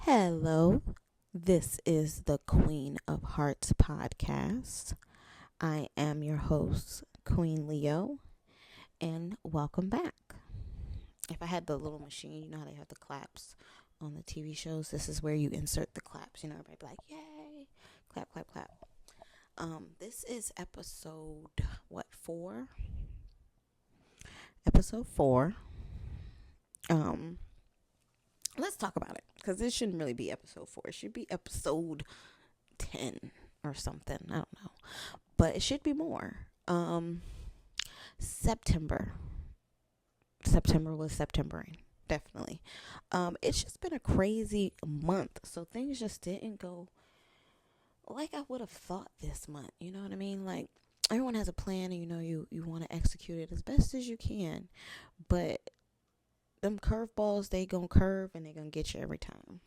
Hello, this is the Queen of Hearts podcast. I am your host, Queen Leo, and welcome back. If I had the little machine, you know how they have the claps on the TV shows? This is where you insert the claps. Everybody be like, yay, clap, clap, clap. This is episode, what, 4? Episode 4. Um, let's talk about it, because this shouldn't really be episode 4. It should be episode 10 or something. I don't know. But it should be more. September. September was Septembering. Definitely. It's just been a crazy month. So things just didn't go like I would have thought this month. You know what I mean? Like, everyone has a plan and you want to execute it as best as you can. But them curveballs, they gonna curve and they gonna get you every time.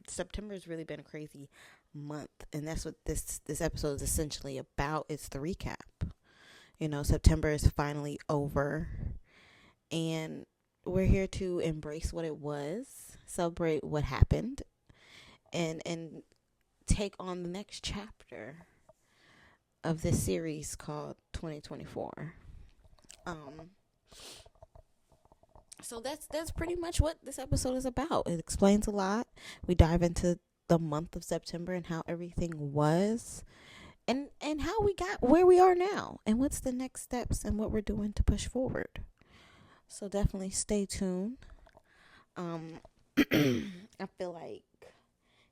September has really been a crazy month, and that's what this episode is essentially about. It's the recap. September is finally over, and we're here to embrace what it was, celebrate what happened, and take on the next chapter of this series called 2024. So that's pretty much what this episode is about. It explains a lot. We dive into the month of September and how everything was, and how we got where we are now, and what's the next steps and what we're doing to push forward. So definitely stay tuned. I feel like,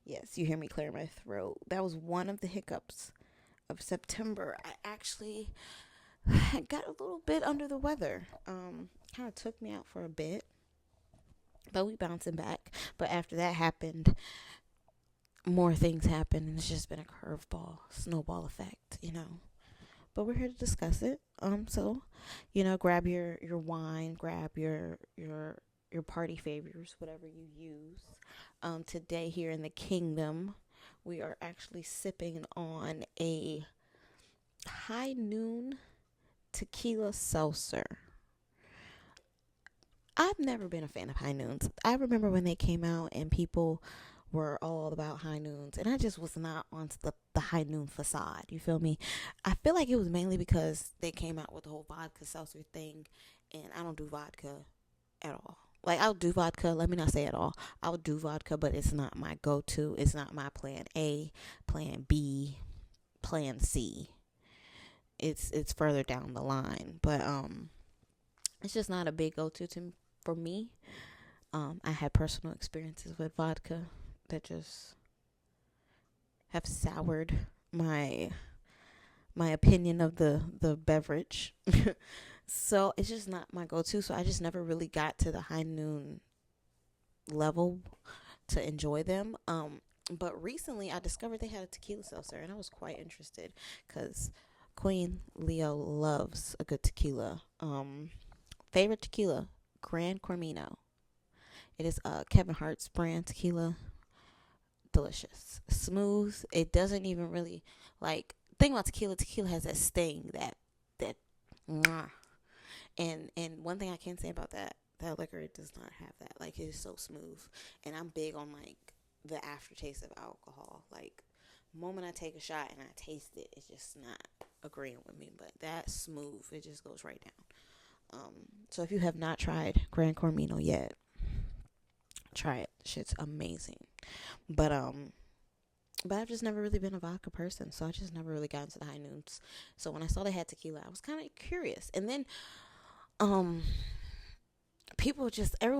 yes, you hear me clear my throat. That was one of the hiccups of September. I actually got a little bit under the weather. Kind of took me out for a bit, but we bouncing back. But after that happened, more things happened, and it's just been a curveball, snowball effect. But we're here to discuss it. So, grab your wine, grab your party favors, whatever you use. Today here in the kingdom, we are actually sipping on a high noon tequila seltzer. I've never been a fan of high noons. I remember when they came out and people were all about high noons, and I just was not on the high noon facade. You feel me? I feel like it was mainly because they came out with the whole vodka seltzer thing, and I don't do vodka at all. Like, I'll do vodka. Let me not say at all. I'll do vodka, but it's not my go-to. It's not my plan A, plan B, plan C. It's further down the line, but it's just not a big go-to for me. I had personal experiences with vodka that just have soured my opinion of the beverage. So it's just not my go-to. So I just never really got to the high noon level to enjoy them. But recently I discovered they had a tequila seltzer, and I was quite interested because Queen Leo loves a good tequila. Favorite tequila, Gran Cormino. It is Kevin Hart's brand tequila. Delicious, smooth. It doesn't even really, like, thing about tequila. Tequila has that sting, that mwah. And one thing I can say about that liquor, it does not have that. Like, it is so smooth, and I'm big on, like, the aftertaste of alcohol. Like, the moment I take a shot and I taste it, it's just not agreeing with me. But that's smooth. It just goes right down. So if you have not tried Gran Cormino yet, try it. Shit's amazing. But I've just never really been a vodka person, so I just never really got into the high noons. So when I saw they had tequila, I was kind of curious. And then everyone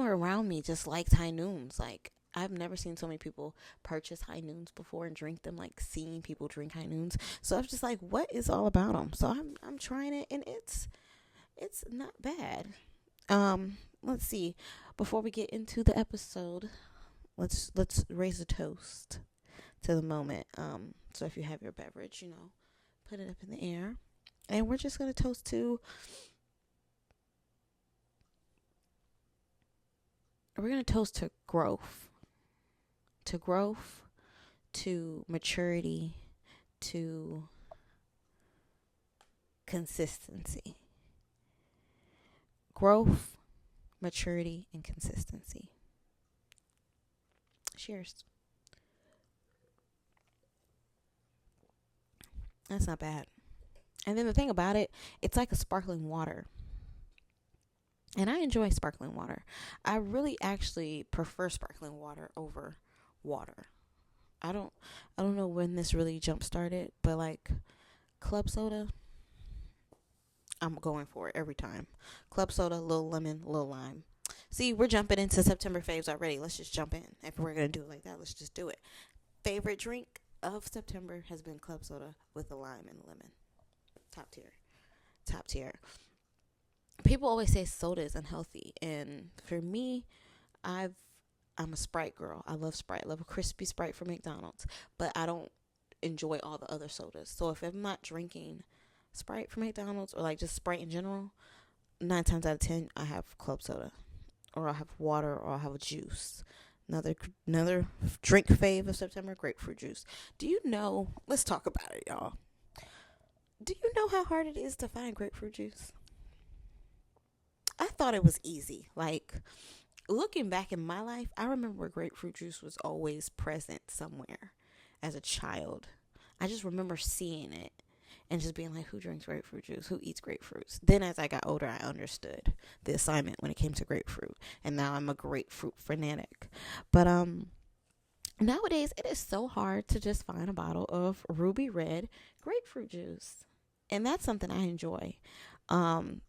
around me just liked high noons. Like, I've never seen so many people purchase high noons before and drink them, like seeing people drink high noons. So I was just like, what is all about them? So I'm trying it, and it's not bad. Let's see. Before we get into the episode, let's raise a toast to the moment. So if you have your beverage, put it up in the air, and we're just gonna toast to. We're gonna toast to growth, to maturity, to consistency. Growth, maturity, and consistency. Cheers. That's not bad. And then the thing about it, it's like a sparkling water. And I enjoy sparkling water. I really actually prefer sparkling water over water. I don't I don't know when this really jump started, but like club soda, I'm going for it every time. Club soda, little lemon, little lime. See, we're jumping into September faves already. Let's just jump in. If we're gonna do it like that, let's just do it. Favorite drink of September has been club soda with a lime and lemon. Top tier. Top tier. People always say soda is unhealthy, and for me, I've I'm a Sprite girl. I love Sprite. I love a crispy Sprite from McDonald's, but I don't enjoy all the other sodas. So if I'm not drinking Sprite from McDonald's or like just Sprite in general, 9 times out of 10 I have club soda, or I'll have water, or I'll have a juice. Another drink fave of September: grapefruit juice. Do you know? Let's talk about it, y'all. Do you know how hard it is to find grapefruit juice? I thought it was easy. Like, looking back in my life, I remember grapefruit juice was always present somewhere as a child. I just remember seeing it and just being like, who drinks grapefruit juice? Who eats grapefruits? Then as I got older, I understood the assignment when it came to grapefruit. And now I'm a grapefruit fanatic. But nowadays it is so hard to just find a bottle of ruby red grapefruit juice. And that's something I enjoy. Um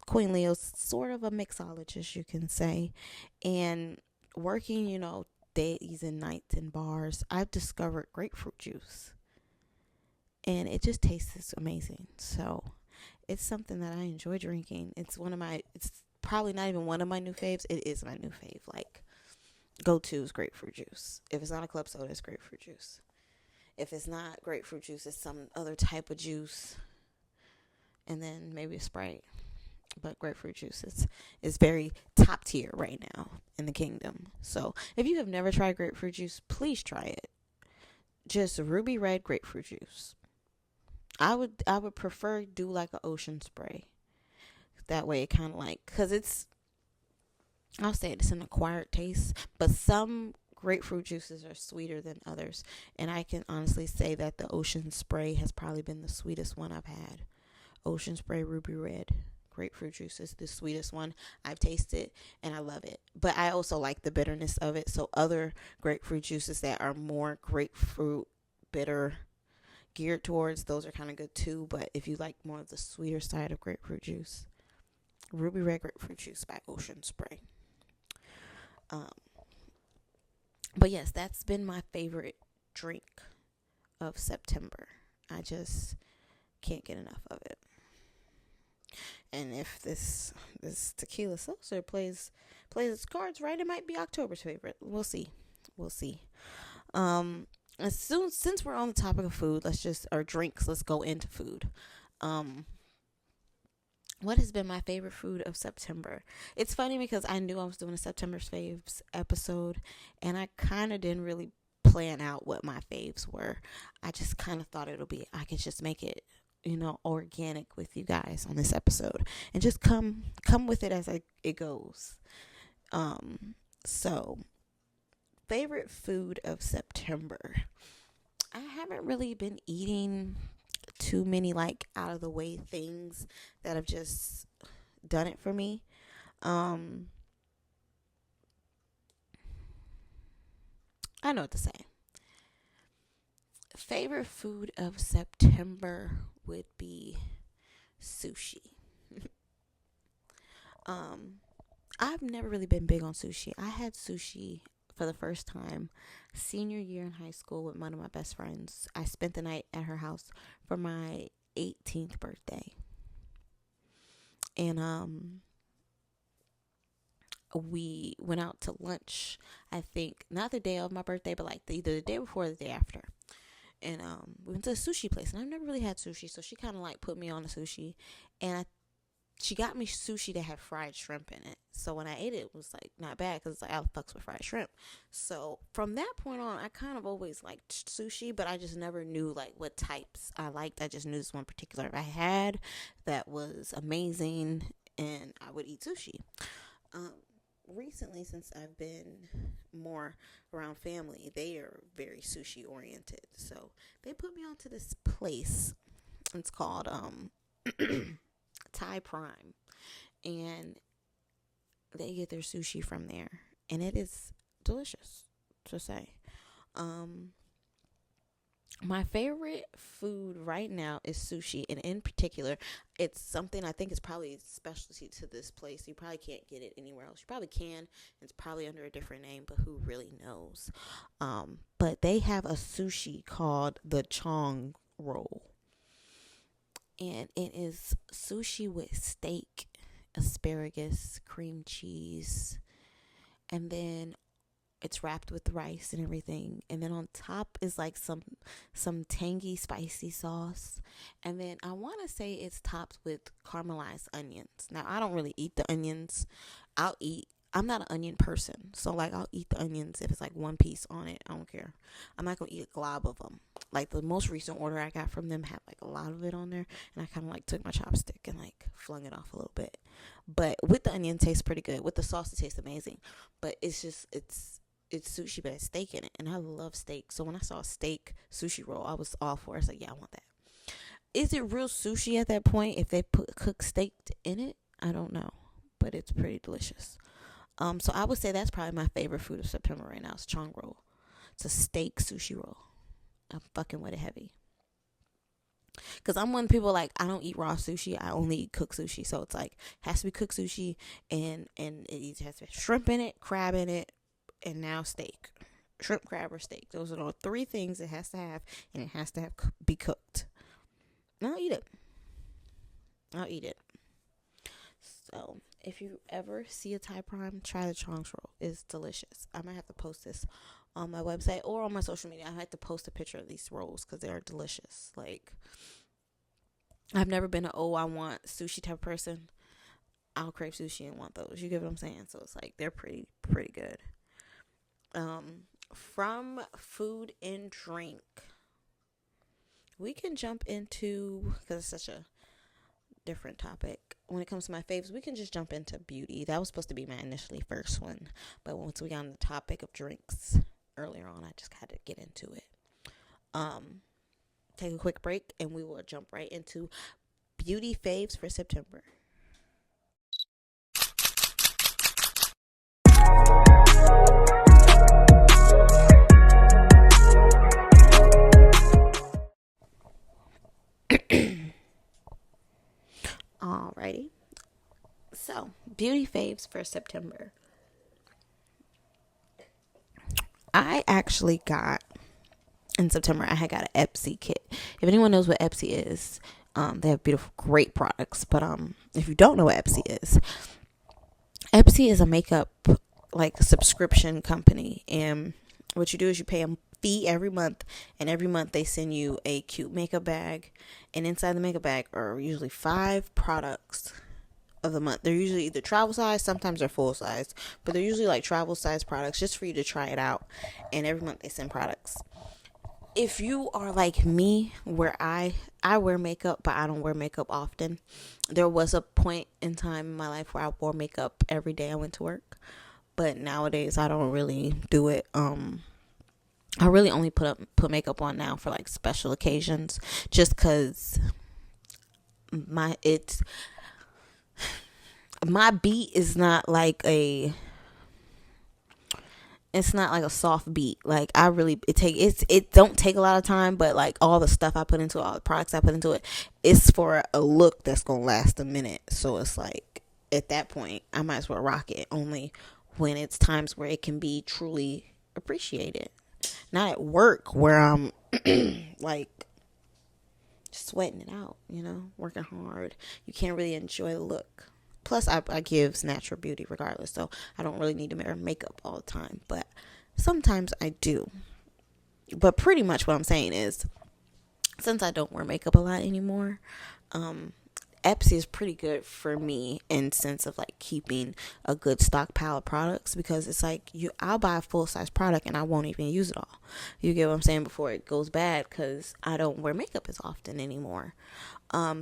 Queen Leo's sort of a mixologist, you can say. And working, days and nights in bars, I've discovered grapefruit juice. And it just tastes amazing. So it's something that I enjoy drinking. It's probably not even one of my new faves. It is my new fave. Like, go to is grapefruit juice. If it's not a club soda, it's grapefruit juice. If it's not grapefruit juice, it's some other type of juice. And then maybe a Sprite. But grapefruit juice is very top tier right now in the kingdom. So if you have never tried grapefruit juice, please try it. Just ruby red grapefruit juice. I would prefer do like an ocean spray. That way it kind of like, because I'll say it's an acquired taste, but some grapefruit juices are sweeter than others. And I can honestly say that the ocean spray has probably been the sweetest one I've had. Ocean spray ruby red grapefruit juice is the sweetest one I've tasted, and I love it. But I also like the bitterness of it. So other grapefruit juices that are more grapefruit bitter geared towards, those are kind of good too. But if you like more of the sweeter side of grapefruit juice, ruby red grapefruit juice by Ocean Spray. Um, but yes, that's been my favorite drink of September. I just can't get enough of it. And if this tequila seltzer plays its cards right, it might be October's favorite. We'll see. Since we're on the topic of food, or drinks, let's go into food. What has been my favorite food of September? It's funny because I knew I was doing a September's faves episode, and I kind of didn't really plan out what my faves were. I just kind of thought I could just make it, organic with you guys on this episode, and just come with it as it goes. So favorite food of September. I haven't really been eating too many like out of the way things that have just done it for me. I know what to say. Favorite food of September would be sushi. I've never really been big on sushi. I had sushi for the first time senior year in high school with one of my best friends. I spent the night at her house for my 18th birthday. And we went out to lunch, I think, not the day of my birthday, but like either the day before or the day after. And we went to a sushi place, and I've never really had sushi, so she kind of like put me on the sushi, and she got me sushi that had fried shrimp in it. So when I ate it, it was like not bad, because it's like I fucks with fried shrimp. So from that point on, I kind of always liked sushi, but I just never knew like what types I liked. I just knew this one particular I had that was amazing, and I would eat sushi. recently, since I've been more around family, they are very sushi oriented. So they put me onto this place. It's called Thai Prime, and they get their sushi from there, and it is delicious to say. Um, my favorite food right now is sushi, and in particular, it's something I think is probably a specialty to this place. You probably can't get it anywhere else. You probably can. It's probably under a different name, but who really knows? But they have a sushi called the Chong roll, and it is sushi with steak, asparagus, cream cheese, and then it's wrapped with rice and everything, and then on top is like some tangy spicy sauce, and then I want to say it's topped with caramelized onions. Now I don't really eat the onions. I'm not an onion person, so like I'll eat the onions if it's like one piece on it. I don't care. I'm not gonna eat a glob of them. Like the most recent order I got from them had like a lot of it on there, and I kind of like took my chopstick and like flung it off a little bit. But with the onion, it tastes pretty good. With the sauce, it tastes amazing. But it's sushi, but it's steak in it, and I love steak. So when I saw a steak sushi roll, I was all for it. I was like, yeah, I want that. Is it real sushi at that point if they put cooked steak in it? I don't know, but it's pretty delicious. So I would say that's probably my favorite food of September right now. It's chong roll. It's a steak sushi roll. I'm fucking with it heavy. Cause I'm one of the people like I don't eat raw sushi. I only eat cooked sushi. So it's like has to be cooked sushi, and it either has to be shrimp in it, crab in it, and now steak. Shrimp, crab, or steak. Those are the three things it has to have, and it has to have be cooked. And I'll eat it. I'll eat it. So if you ever see a Thai prime, try the Chong's roll. It's delicious. I might have to post this on my website or on my social media. I have to post a picture of these rolls because they're delicious. Like I've never been I want sushi type of person. I'll crave sushi and want those. You get what I'm saying? So it's like they're pretty good. From food and drink, we can jump into, because it's such a different topic. When it comes to my faves, we can just jump into beauty. That was supposed to be my initially first one, but once we got on the topic of drinks earlier on, I just had to get into it. Take a quick break, and we will jump right into beauty faves for September. Alrighty. So, beauty faves for September. I actually got in September. I had got an Epsy kit. If anyone knows what Epsy is, they have beautiful, great products. But if you don't know what Epsy is a makeup like subscription company, and what you do is you pay a fee every month, and every month they send you a cute makeup bag, and inside the makeup bag are usually 5 products of the month. They're usually either travel size, sometimes they're full size, but they're usually like travel size products just for you to try it out. And every month they send products. If you are like me, where I wear makeup, but I don't wear makeup often. There was a point in time in my life where I wore makeup every day I went to work, but nowadays I don't really do it. I really only put makeup on now for like special occasions, just cause my beat is not like it's not like a soft beat. Like it don't take a lot of time, but like all the stuff I put into it, all the products I put into it, it's for a look that's gonna last a minute. So it's like at that point I might as well rock it, only when it's times where it can be truly appreciated. Not at work where I'm like sweating it out, working hard. You can't really enjoy the look. Plus, I give natural beauty regardless, so I don't really need to wear makeup all the time. But sometimes I do. But pretty much what I'm saying is, since I don't wear makeup a lot anymore, Epsi is pretty good for me in sense of like keeping a good stockpile of products, because it's like I'll buy a full size product and I won't even use it all. You get what I'm saying, before it goes bad, because I don't wear makeup as often anymore.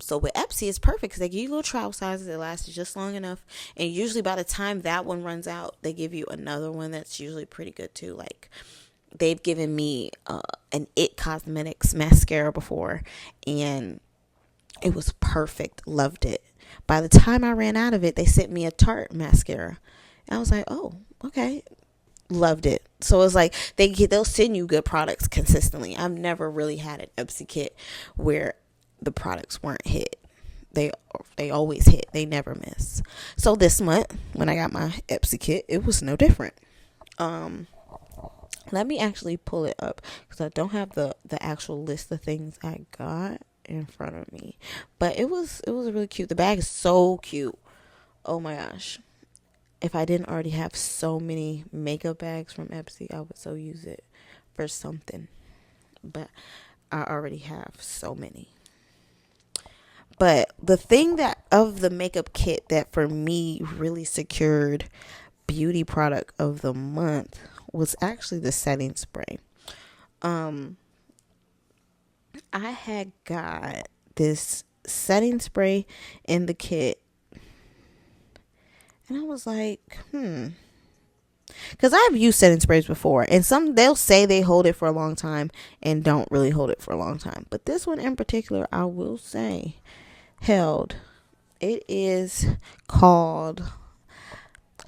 So with Epsi, it's perfect because they give you little travel sizes that lasts just long enough, and usually by the time that one runs out, they give you another one that's usually pretty good too. Like, they've given me an It Cosmetics mascara before, and it was perfect. Loved it. By the time I ran out of it, they sent me a Tarte mascara. And I was like, oh, okay. Loved it. So it's like they'll send you good products consistently. I've never really had an Epsi kit where the products weren't hit. They always hit. They never miss. So this month, when I got my Epsi kit, it was no different. Let me actually pull it up because I don't have the actual list of things I got in front of me. But it was really cute. The bag is so cute. Oh my gosh. If I didn't already have so many makeup bags from Epsi, I would so use it for something. But I already have so many. But the thing that of the makeup kit that for me really secured beauty product of the month was actually the setting spray. I had got this setting spray in the kit, and I was like, because I've used setting sprays before, and they'll say they hold it for a long time and don't really hold it for a long time. But this one in particular, I will say, held. It is called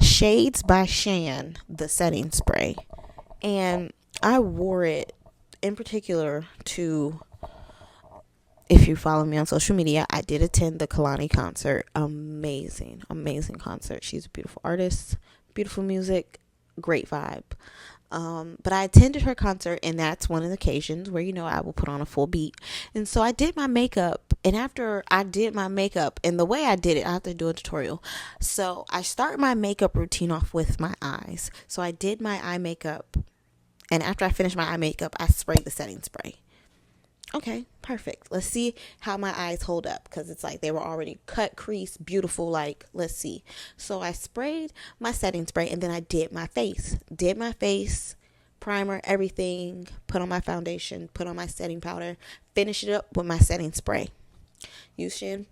Shades by Shan, the setting spray. And I wore it in particular to, if you follow me on social media, I did attend the Kalani concert. Amazing concert. She's a beautiful artist, beautiful music, great vibe. But I attended her concert, and that's one of the occasions where, I will put on a full beat. And so I did my makeup, and after I did my makeup, and the way I did it, I have to do a tutorial. So I start my makeup routine off with my eyes. So I did my eye makeup, and after I finished my eye makeup, I sprayed the setting spray. Okay, perfect. Let's see how my eyes hold up, because it's like they were already cut, crease, beautiful. Like, let's see. So I sprayed my setting spray, and then I did my face. Primer, everything. Put on my foundation, put on my setting powder, finish it up with my setting spray. Use Shin,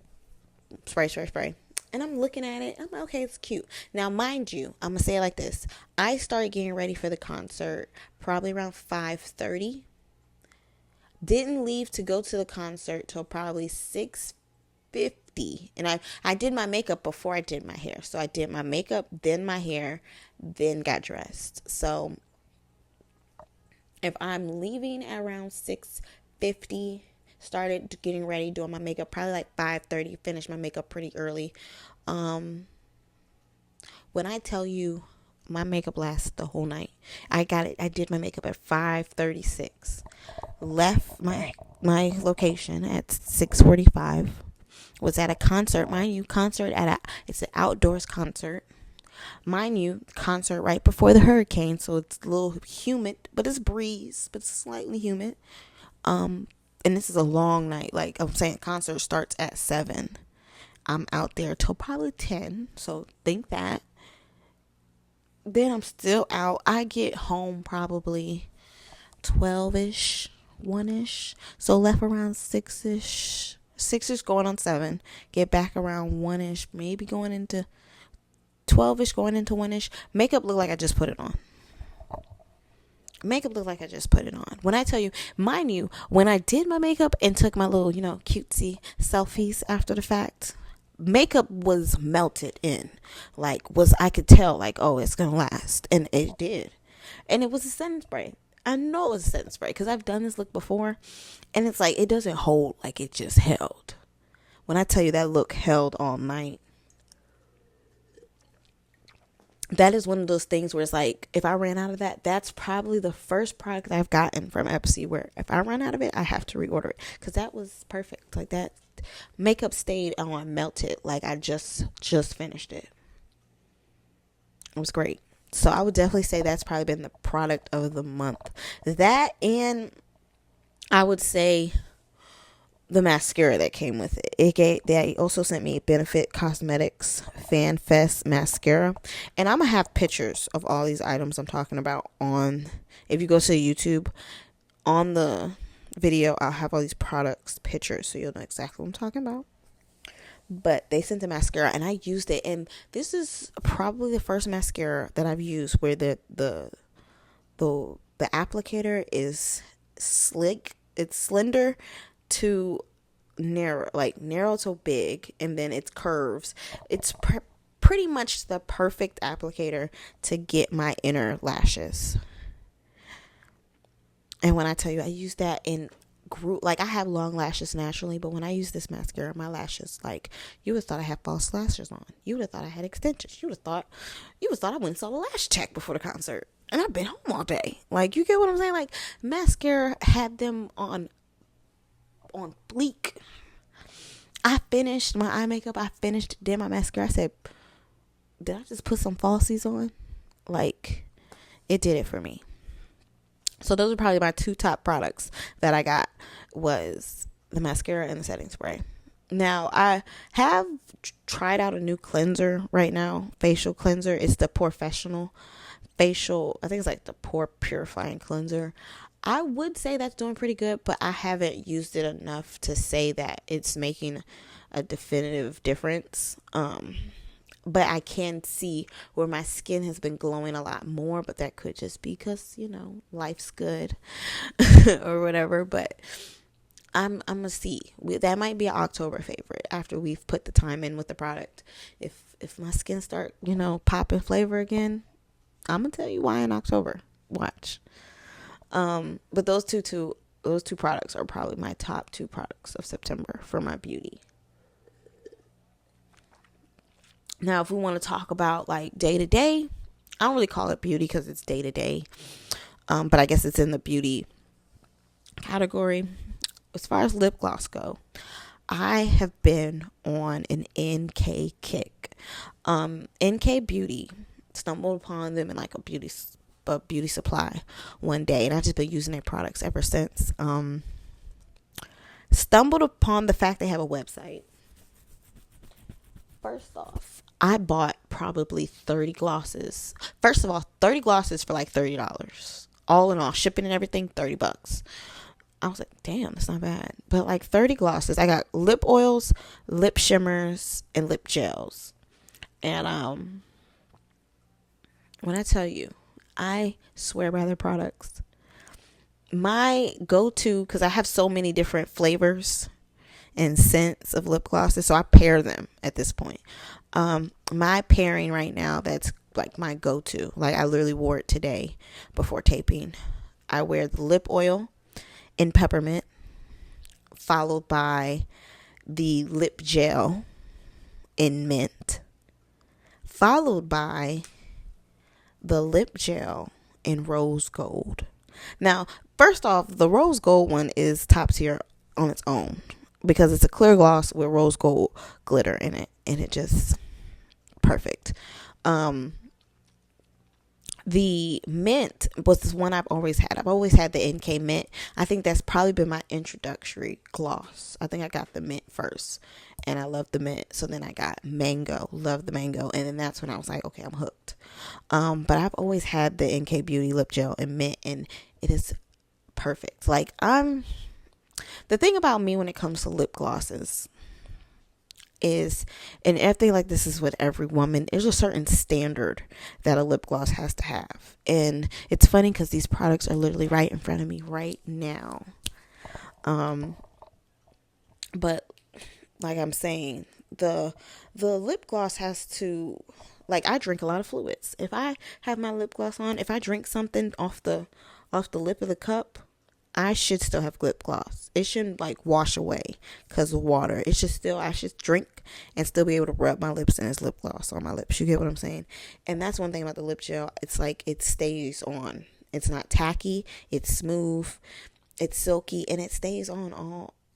spray. And I'm looking at it. I'm like, okay, it's cute. Now, mind you, I'm going to say it like this. I started getting ready for the concert probably around 5:30. Didn't leave to go to the concert till probably 6:50. And I did my makeup before I did my hair. So I did my makeup, then my hair, then got dressed. So if I'm leaving at around 6:50, started getting ready, doing my makeup probably like 5:30, finished my makeup pretty early. When I tell you my makeup lasts the whole night. I did my makeup at 5:36. Left my location at 6:45. Was at a concert, mind you, it's an outdoors concert. Mind you, concert right before the hurricane, so it's a little humid, but it's breeze, but it's slightly humid. And this is a long night. Like I'm saying, concert starts at 7. I'm out there till probably 10, so think that. Then I'm still out. I get home probably 12ish, 1ish. So left around 6ish. 6ish going on 7. Get back around 1ish. Maybe going into 12ish, going into 1ish. Makeup look like I just put it on. When I tell you, mind you, when I did my makeup and took my little, cutesy selfies after the fact, makeup was melted in. I could tell, oh, it's going to last. And it did. And it was a setting spray. I know it was a setting spray because I've done this look before. And it's like, it doesn't hold like it just held. When I tell you that look held all night, that is one of those things where it's like, if I ran out of that, that's probably the first product I've gotten from Epsi where if I run out of it, I have to reorder it. Because that was perfect. Like that makeup stayed on, melted. Like I just finished it. It was great. So I would definitely say that's probably been the product of the month. That, and I would say the mascara that came with it. They also sent me Benefit Cosmetics Fan Fest mascara, and I'm gonna have pictures of all these items I'm talking about on. If you go to YouTube, on the video, I'll have all these products pictures, so you'll know exactly what I'm talking about. But they sent the mascara, and I used it, and this is probably the first mascara that I've used where the applicator is slick. It's slender to narrow, like narrow to big, and then it curves. It's pretty much the perfect applicator to get my inner lashes. And when I tell you, I use that in group, like I have long lashes naturally, but when I use this mascara, my lashes, like, you would have thought I had false lashes on. You would have thought I had extensions. You would have thought I went and saw a lash check before the concert, and I've been home all day. Like, you get what I'm saying? Like, mascara had them on bleak. I finished my eye makeup. Did my mascara. I said, did I just put some falsies on? Like, it did it for me. So those are probably my two top products that I got, was the mascara and the setting spray. Now, I have tried out a new cleanser right now, facial cleanser. It's the Professional facial, I think it's like the pore purifying cleanser. I would say that's doing pretty good, but I haven't used it enough to say that it's making a definitive difference. But I can see where my skin has been glowing a lot more, but that could just be because, life's good or whatever. But I'm gonna see. That might be an October favorite after we've put the time in with the product. If my skin start, popping flavor again, I'm gonna tell you why in October. Watch. But those two products are probably my top two products of September for my beauty. Now, if we want to talk about like day to day, I don't really call it beauty because it's day to day. But I guess it's in the beauty category. As far as lip gloss go, I have been on an NK kick. NK Beauty, stumbled upon them in like a beauty supply one day, and I've just been using their products ever since. Stumbled upon the fact they have a website. First off, I bought probably 30 glosses. First of all, 30 glosses for like $30. All in all, shipping and everything, $30. I was like, damn, that's not bad. But like 30 glosses. I got lip oils, lip shimmers, and lip gels. And when I tell you, I swear by their products. My go-to, because I have so many different flavors and scents of lip glosses, so I pair them at this point. My pairing right now, that's like my go-to, like I literally wore it today before taping. I wear the lip oil in peppermint, followed by the lip gel in mint, followed by the lip gel in rose gold. Now, first off, the rose gold one is top tier on its own, because it's a clear gloss with rose gold glitter in it, and it just perfect. The mint was this one I've always had. I've always had the NK mint. I think that's probably been my introductory gloss. I think I got the mint first, and I love the mint. So then I got mango, love the mango, and then that's when I was like, okay, I'm hooked. But I've always had the NK Beauty lip gel and mint, and it is perfect. Like, the thing about me when it comes to lip glosses is, and I think like this is with every woman, there's a certain standard that a lip gloss has to have. And it's funny because these products are literally right in front of me right now. But like I'm saying, the lip gloss has to, like, I drink a lot of fluids. If I have my lip gloss on, if I drink something off the lip of the cup, I should still have lip gloss. It shouldn't like wash away because of water. It should still, I should drink and still be able to rub my lips and there's lip gloss on my lips. You get what I'm saying? And that's one thing about the lip gel. It's like it stays on. It's not tacky. It's smooth. It's silky, and it stays on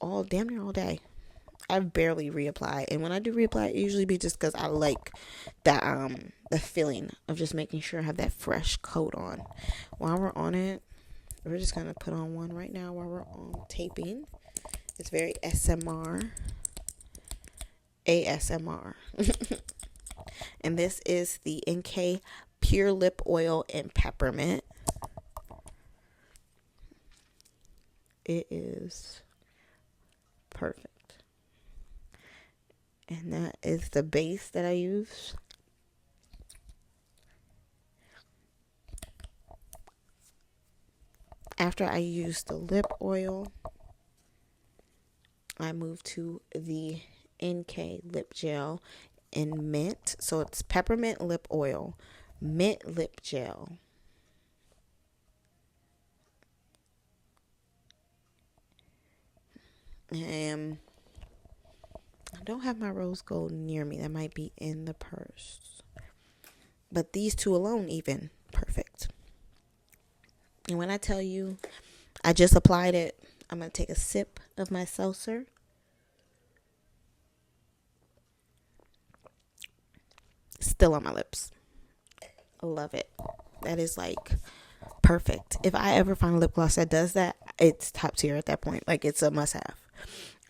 all damn near all day. I barely reapply, and when I do reapply, it usually be just because I like that the feeling of just making sure I have that fresh coat on. While we're on it, we're just gonna put on one right now while we're on taping. It's very SMR. ASMR. And this is the NK Pure Lip Oil and Peppermint. It is perfect. And that is the base that I use. After I use the lip oil, I move to the NK lip gel in mint. So it's peppermint lip oil, mint lip gel, and I don't have my rose gold near me. That might be in the purse. But these two alone, even perfect. And when I tell you I just applied it, I'm going to take a sip of my seltzer. Still on my lips. I love it. That is like perfect. If I ever find a lip gloss that does that, it's top tier at that point. Like, it's a must have.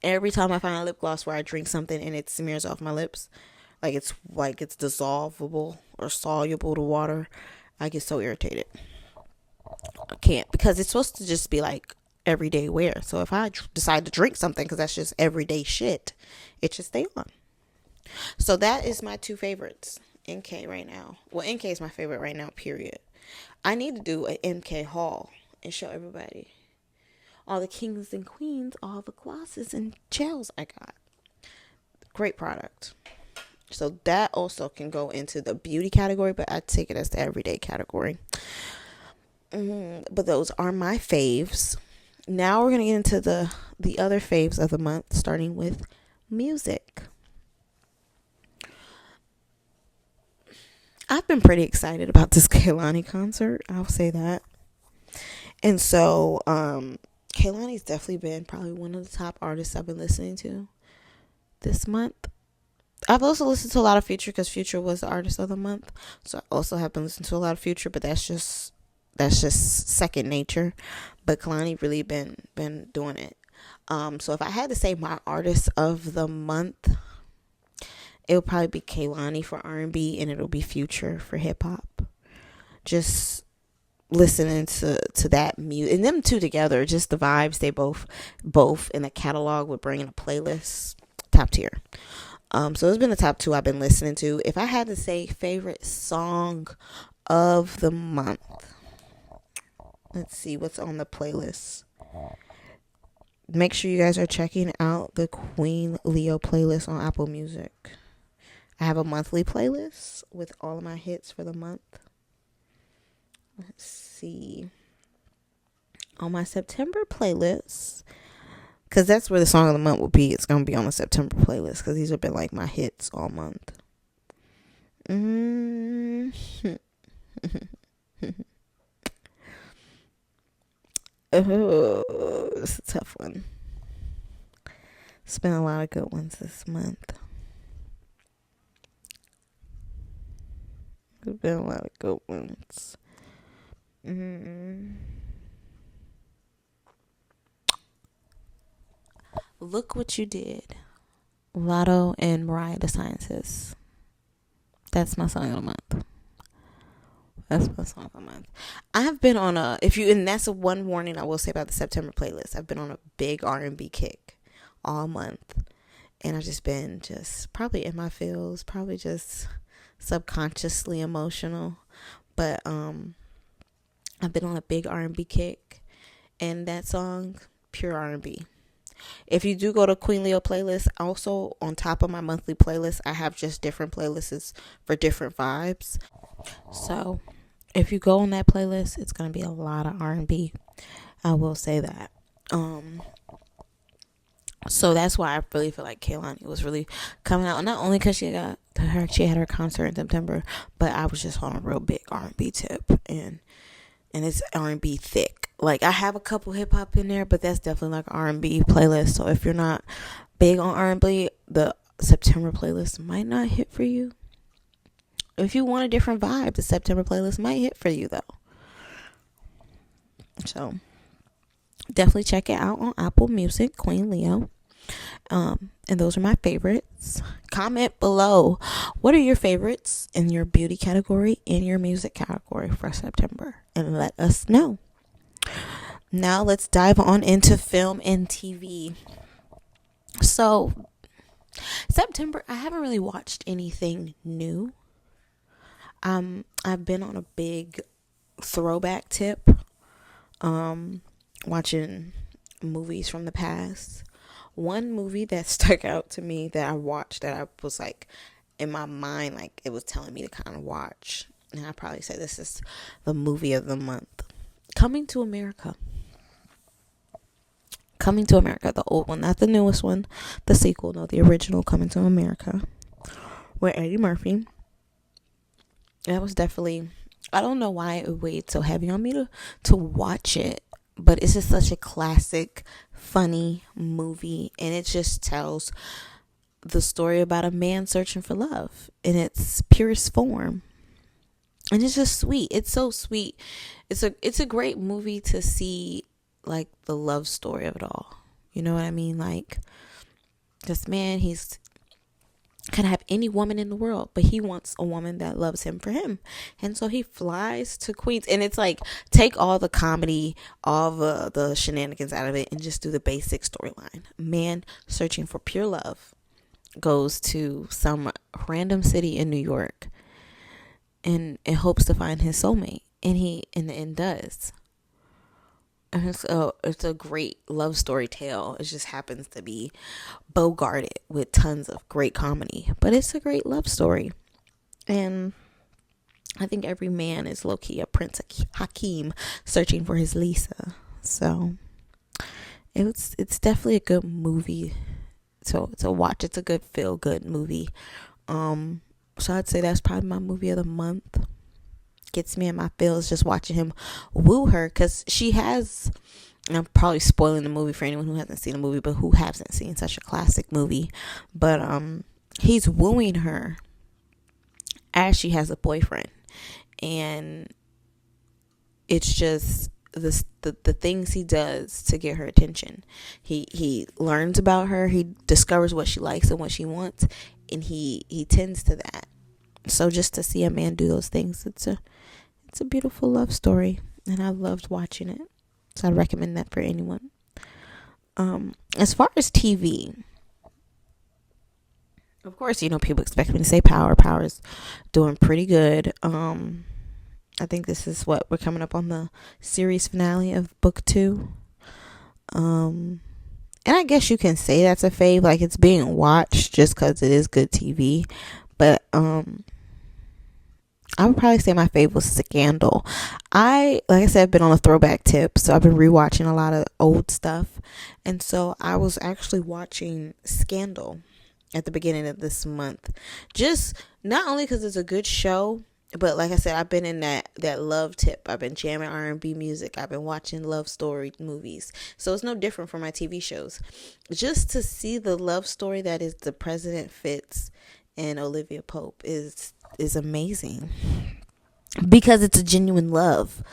Every time I find a lip gloss where I drink something and it smears off my lips, like it's dissolvable or soluble to water, I get so irritated. I can't, because it's supposed to just be like everyday wear. So if I decide to drink something, because that's just everyday shit, it should stay on. So that is my two favorites. NK right now. Well, NK is my favorite right now, period. I need to do an NK haul and show everybody all the kings and queens, all the glosses and gels I got. Great product. So that also can go into the beauty category, but I take it as the everyday category. But those are my faves. Now we're going to get into the other faves of the month, starting with music. I've been pretty excited about this Kehlani concert. I'll say that. And so, Kehlani's definitely been probably one of the top artists I've been listening to this month. I've also listened to a lot of Future, because Future was the artist of the month. So I also have been listening to a lot of Future, but that's just second nature. But Kehlani really been doing it. So if I had to say my artist of the month, it'll probably be Kehlani for R&B, and it'll be Future for hip hop. Just listening to that music and them two together, just the vibes they both in the catalog would bring in a playlist, top tier. So it's been the top two I've been listening to. If I had to say favorite song of the month, let's see what's on the playlist. Make sure you guys are checking out the Qween Leo playlist on Apple Music. I have a monthly playlist with all of my hits for the month. Let's see. On my September playlist, because that's where the song of the month will be. It's going to be on the September playlist, because these have been like my hits all month. Oh, it's a tough one. It's been a lot of good ones this month. There's been a lot of good ones. Look What You Did. Lotto and Mariah the Scientist. That's my song of the month. That's my song of the month. I've been on and that's one warning I will say about the September playlist. I've been on a big R&B kick all month. And I've just been probably in my feels, probably just subconsciously emotional. But I've been on a big R&B kick, and that song, pure R&B. If you do go to Qween Leo playlist, also on top of my monthly playlist, I have just different playlists for different vibes. So if you go on that playlist, it's going to be a lot of R&B. I will say that. So that's why I really feel like Kehlani was really coming out. Not only because she had her concert in September, but I was just on a real big R&B tip, and it's R&B thick. Like, I have a couple hip hop in there, but that's definitely like R&B playlist. So if you're not big on R&B, the September playlist might not hit for you. If you want a different vibe, the September playlist might hit for you though. So Definitely check it out on Apple Music, Qween Leo. And those are my favorites. Comment below, what are your favorites in your beauty category, in your music category for September, and let us know. Now let's dive on into film and TV. So September, I haven't really watched anything new. I've been on a big throwback tip, watching movies from the past. One movie that stuck out to me that I watched, that I was like, in my mind, like it was telling me to kind of watch, and I probably say this is the movie of the month. Coming to America. Coming to America, the old one, not the newest one, the sequel, no, the original Coming to America, with Eddie Murphy. That was definitely, I don't know why it weighed so heavy on me to watch it, but it's just such a classic, funny movie, and it just tells the story about a man searching for love in its purest form. And it's just sweet. It's so sweet. It's a great movie to see, like, the love story of it all. You know what I mean? Like, this man, he's can have any woman in the world, but he wants a woman that loves him for him. And so he flies to Queens, and it's like, take all the comedy, all the shenanigans out of it, and just do the basic storyline. Man searching for pure love goes to some random city in New York and hopes to find his soulmate, and he in the end does. And it's a great love story tale. It just happens to be bogarted with tons of great comedy, but it's a great love story. And I think every man is low-key a Prince Hakeem searching for his Lisa. So it's definitely a good movie to watch. It's a good feel-good movie. So I'd say that's probably my movie of the month. Gets me in my feels just watching him woo her, because she has, I'm probably spoiling the movie for anyone who hasn't seen the movie, but who hasn't seen such a classic movie, but he's wooing her as she has a boyfriend, and it's just the things he does to get her attention. He learns about her, he discovers what she likes and what she wants, and he tends to that. So just to see a man do those things, it's a beautiful love story, and I loved watching it. So I recommend that for anyone. As far as TV, of course, people expect me to say Power. Power's doing pretty good. I think this is what we're coming up on the series finale of book 2. And I guess you can say that's a fave, like it's being watched just because it is good TV. But I would probably say my fave was Scandal. Like I said, I've been on a throwback tip, so I've been rewatching a lot of old stuff. And so I was actually watching Scandal at the beginning of this month. Just not only because it's a good show, but like I said, I've been in that love tip. I've been jamming R&B music. I've been watching love story movies. So it's no different from my TV shows. Just to see the love story that is the President Fitz and Olivia Pope is amazing, because it's a genuine love,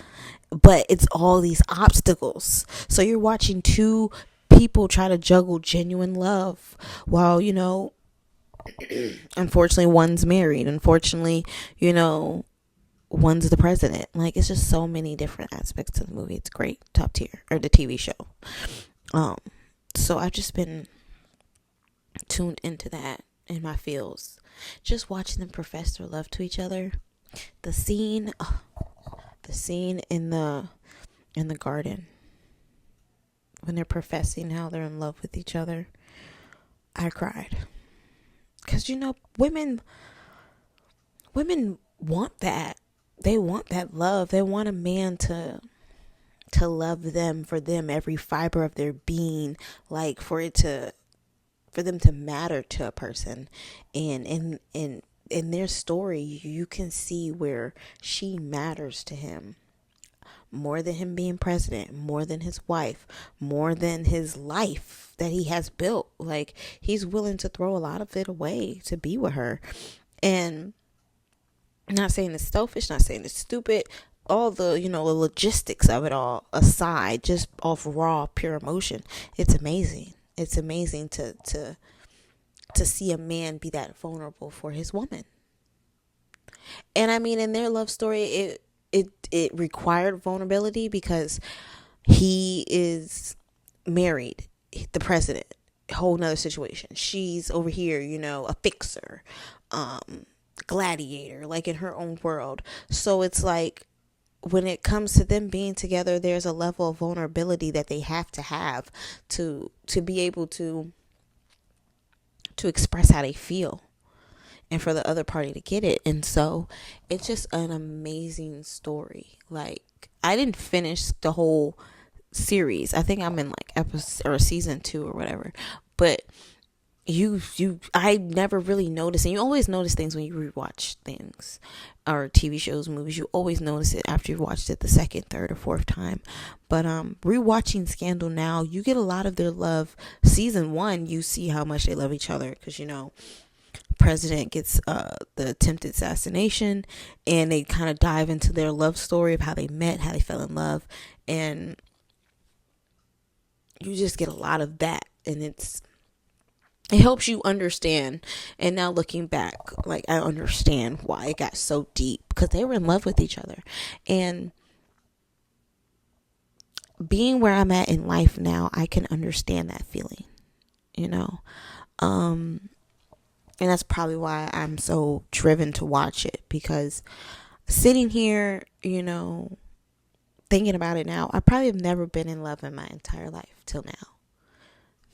but it's all these obstacles. So you're watching two people try to juggle genuine love while, unfortunately one's married, unfortunately, one's the president. Like, it's just so many different aspects to the movie. It's great. Top tier. Or the TV show. So I've just been tuned into that in my feels, just watching them profess their love to each other. The scene in the garden when they're professing how they're in love with each other, I cried, because women want that. They want that love. They want a man to love them for them, every fiber of their being, like for them to matter to a person. And in their story, you can see where she matters to him more than him being president, more than his wife, more than his life that he has built. Like, he's willing to throw a lot of it away to be with her. And I'm not saying it's selfish, not saying it's stupid, all the, the logistics of it all aside, just off raw pure emotion, it's amazing. It's amazing to see a man be that vulnerable for his woman. And I mean, in their love story, it required vulnerability because he is married, the president, whole nother situation. She's over here, a fixer, gladiator, like in her own world. So it's like, when it comes to them being together, there's a level of vulnerability that they have to be able to express how they feel, and for the other party to get it. And so it's just an amazing story. Like, I didn't finish the whole series. I think I'm in like episode or season 2 or whatever. But I never really noticed, and you always notice things when you rewatch things or TV shows, movies. You always notice it after you've watched it the second, third, or fourth time. But rewatching Scandal now, you get a lot of their love. Season 1, you see how much they love each other because president gets the attempted assassination, and they kind of dive into their love story of how they met, how they fell in love, and you just get a lot of that, and it helps you understand. And now looking back, like, I understand why it got so deep, because they were in love with each other. And being where I'm at in life now, I can understand that feeling, and that's probably why I'm so driven to watch it, because sitting here, thinking about it now, I probably have never been in love in my entire life till now.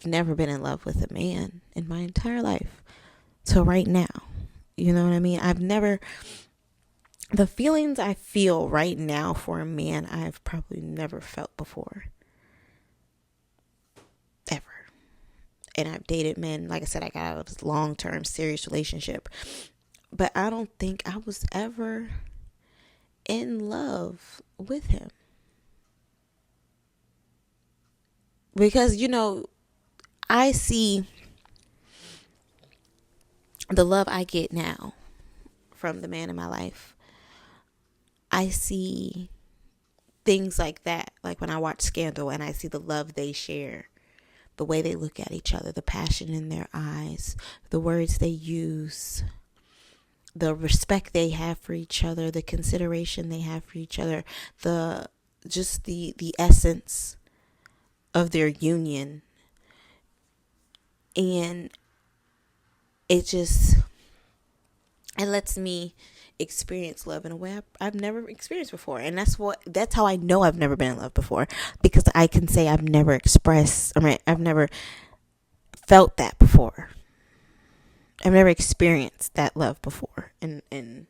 I've never been in love with a man in my entire life till right now. You know what I mean? The feelings I feel right now for a man, I've probably never felt before. Ever. And I've dated men, like I said, I got out of this long-term serious relationship, but I don't think I was ever in love with him. Because, I see the love I get now from the man in my life. I see things like that, like when I watch Scandal and I see the love they share, the way they look at each other, the passion in their eyes, the words they use, the respect they have for each other, the consideration they have for each other, the essence of their union. And it lets me experience love in a way I've never experienced before. And that's how I know I've never been in love before, because I can say I've never felt that before. I've never experienced that love before in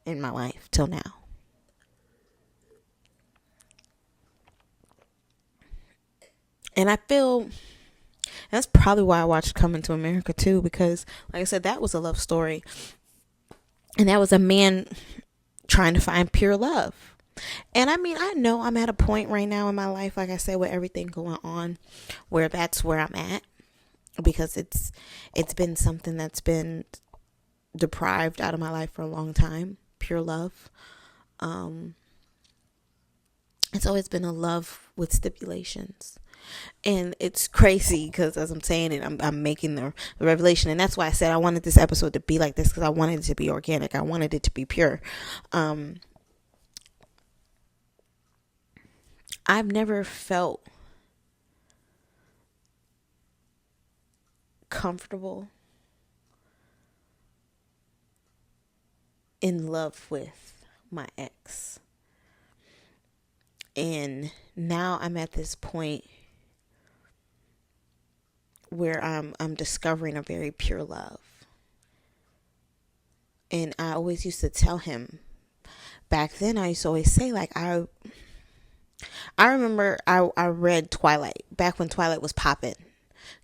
my life till now. And I feel that's probably why I watched Coming to America too, because like I said, that was a love story. And that was a man trying to find pure love. And I mean, I know I'm at a point right now in my life, like I said, with everything going on, where that's where I'm at, because it's been something that's been deprived out of my life for a long time. Pure love. It's always been a love with stipulations. And it's crazy because, as I'm saying it, I'm making the revelation. And that's why I said I wanted this episode to be like this, because I wanted it to be organic. I wanted it to be pure. I've never felt comfortable in love with my ex. And now I'm at this point where I'm discovering a very pure love. And I always used to tell him, back then I used to always say, like, I remember I read Twilight back when Twilight was popping.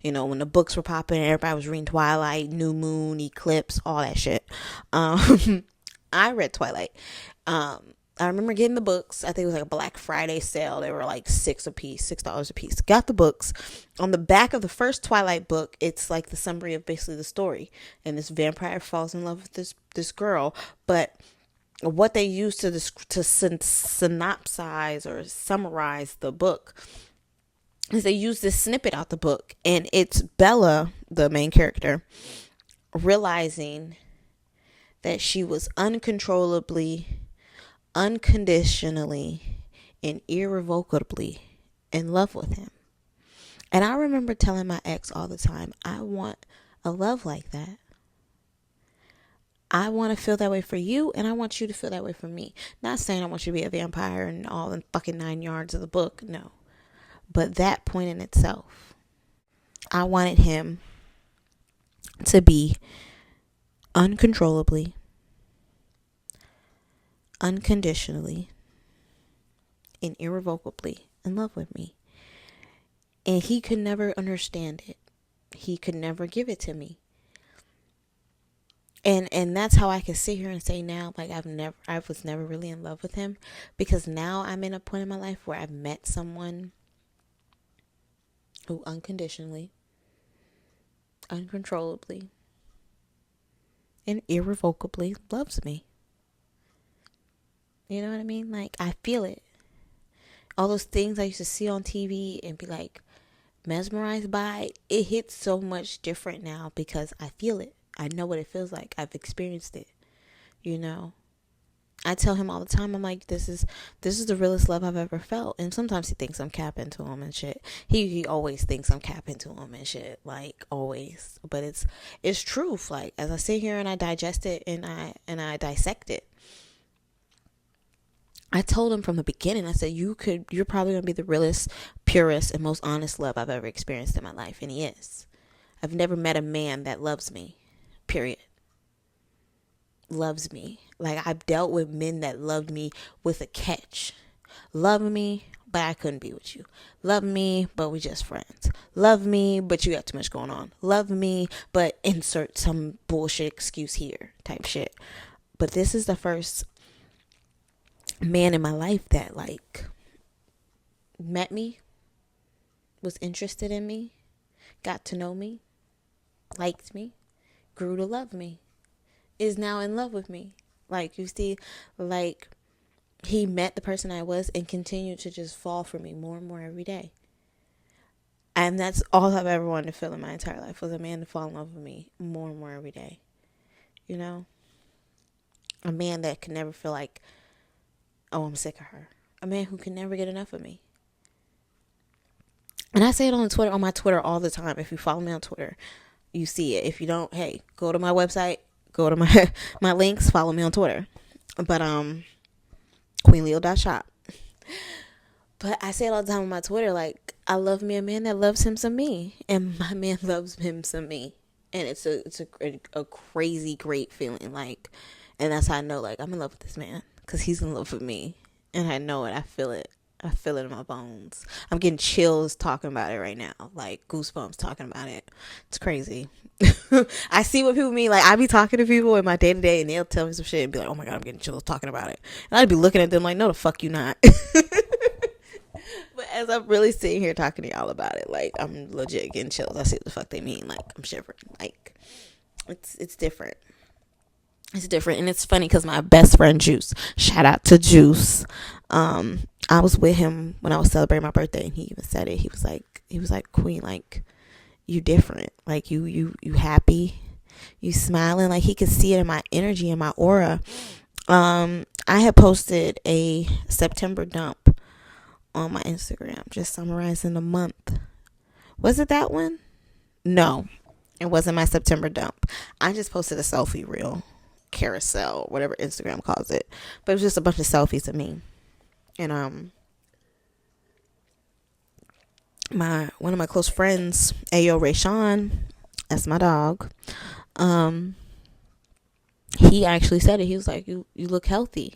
When the books were popping, everybody was reading Twilight, New Moon, Eclipse, all that shit. I read Twilight. I remember getting the books. I think it was like a Black Friday sale. They were like $6 a piece. Got the books. On the back of the first Twilight book, it's like the summary of basically the story. And this vampire falls in love with this girl. But what they use to synopsize or summarize the book is they use this snippet out the book, and it's Bella, the main character, realizing that she was uncontrollably, unconditionally, and irrevocably in love with him. And I remember telling my ex all the time, I want a love like that. I want to feel that way for you, and I want you to feel that way for me. Not saying I want you to be a vampire and all the fucking 9 yards of the book, no. But that point in itself, I wanted him to be uncontrollably, unconditionally, and irrevocably in love with me. And he could never understand it. He could never give it to me. And that's how I can sit here and say now, like, I was never really in love with him, because now I'm in a point in my life where I've met someone who unconditionally, uncontrollably, and irrevocably loves me. You know what I mean? Like, I feel it. All those things I used to see on TV and be like mesmerized by, it hits so much different now because I feel it. I know what it feels like. I've experienced it. You know, I tell him all the time, I'm like, this is the realest love I've ever felt. And sometimes he thinks I'm capping to him and shit. He always thinks I'm capping to him and shit, like, always. But it's truth. Like, as I sit here and I digest it and I dissect it, I told him from the beginning, I said, you're probably gonna be the realest, purest, and most honest love I've ever experienced in my life. And he is. I've never met a man that loves me, period. Loves me. Like, I've dealt with men that loved me with a catch. Love me, but I couldn't be with you. Love me, but we just friends. Love me, but you got too much going on. Love me, but insert some bullshit excuse here type shit. But this is the first man in my life that, like, met me, was interested in me, got to know me, liked me, grew to love me, is now in love with me. Like, you see, like, he met the person I was and continued to just fall for me more and more every day. And that's all I've ever wanted to feel in my entire life, was a man to fall in love with me more and more every day. You know? A man that could never feel like, oh, I'm sick of her. A man who can never get enough of me. And I say it on my Twitter all the time. If you follow me on Twitter, you see it. If you don't, hey, go to my website, go to my links, follow me on Twitter. But QweenLeo.shop. But I say it all the time on my Twitter, like, I love me a man that loves him some me, and my man loves him some me. And it's a crazy great feeling, like, and that's how I know, like, I'm in love with this man, because he's in love with me. And I know it. I feel it. I feel it in my bones. I'm getting chills talking about it right now. Like, goosebumps talking about it. It's crazy. I see what people mean. Like, I be talking to people in my day-to-day, and they'll tell me some shit and be like, oh my God, I'm getting chills talking about it. And I'd be looking at them like, no, the fuck you not. But as I'm really sitting here talking to y'all about it, like, I'm legit getting chills. I see what the fuck they mean. Like, I'm shivering. Like, it's different. It's different. And it's funny because my best friend Juice, shout out to Juice, I was with him when I was celebrating my birthday, and he even said it. He was like, Queen, like, you different. Like, you happy, you smiling. Like, he could see it in my energy, in my aura. I had posted a September dump on my Instagram, just summarizing the month. Was it that one? No, it wasn't my September dump. I just posted a selfie reel, carousel, whatever Instagram calls it. But it was just a bunch of selfies of me. And one of my close friends, Ayo Rayshawn, that's my dog. He actually said it. He was like, "You look healthy."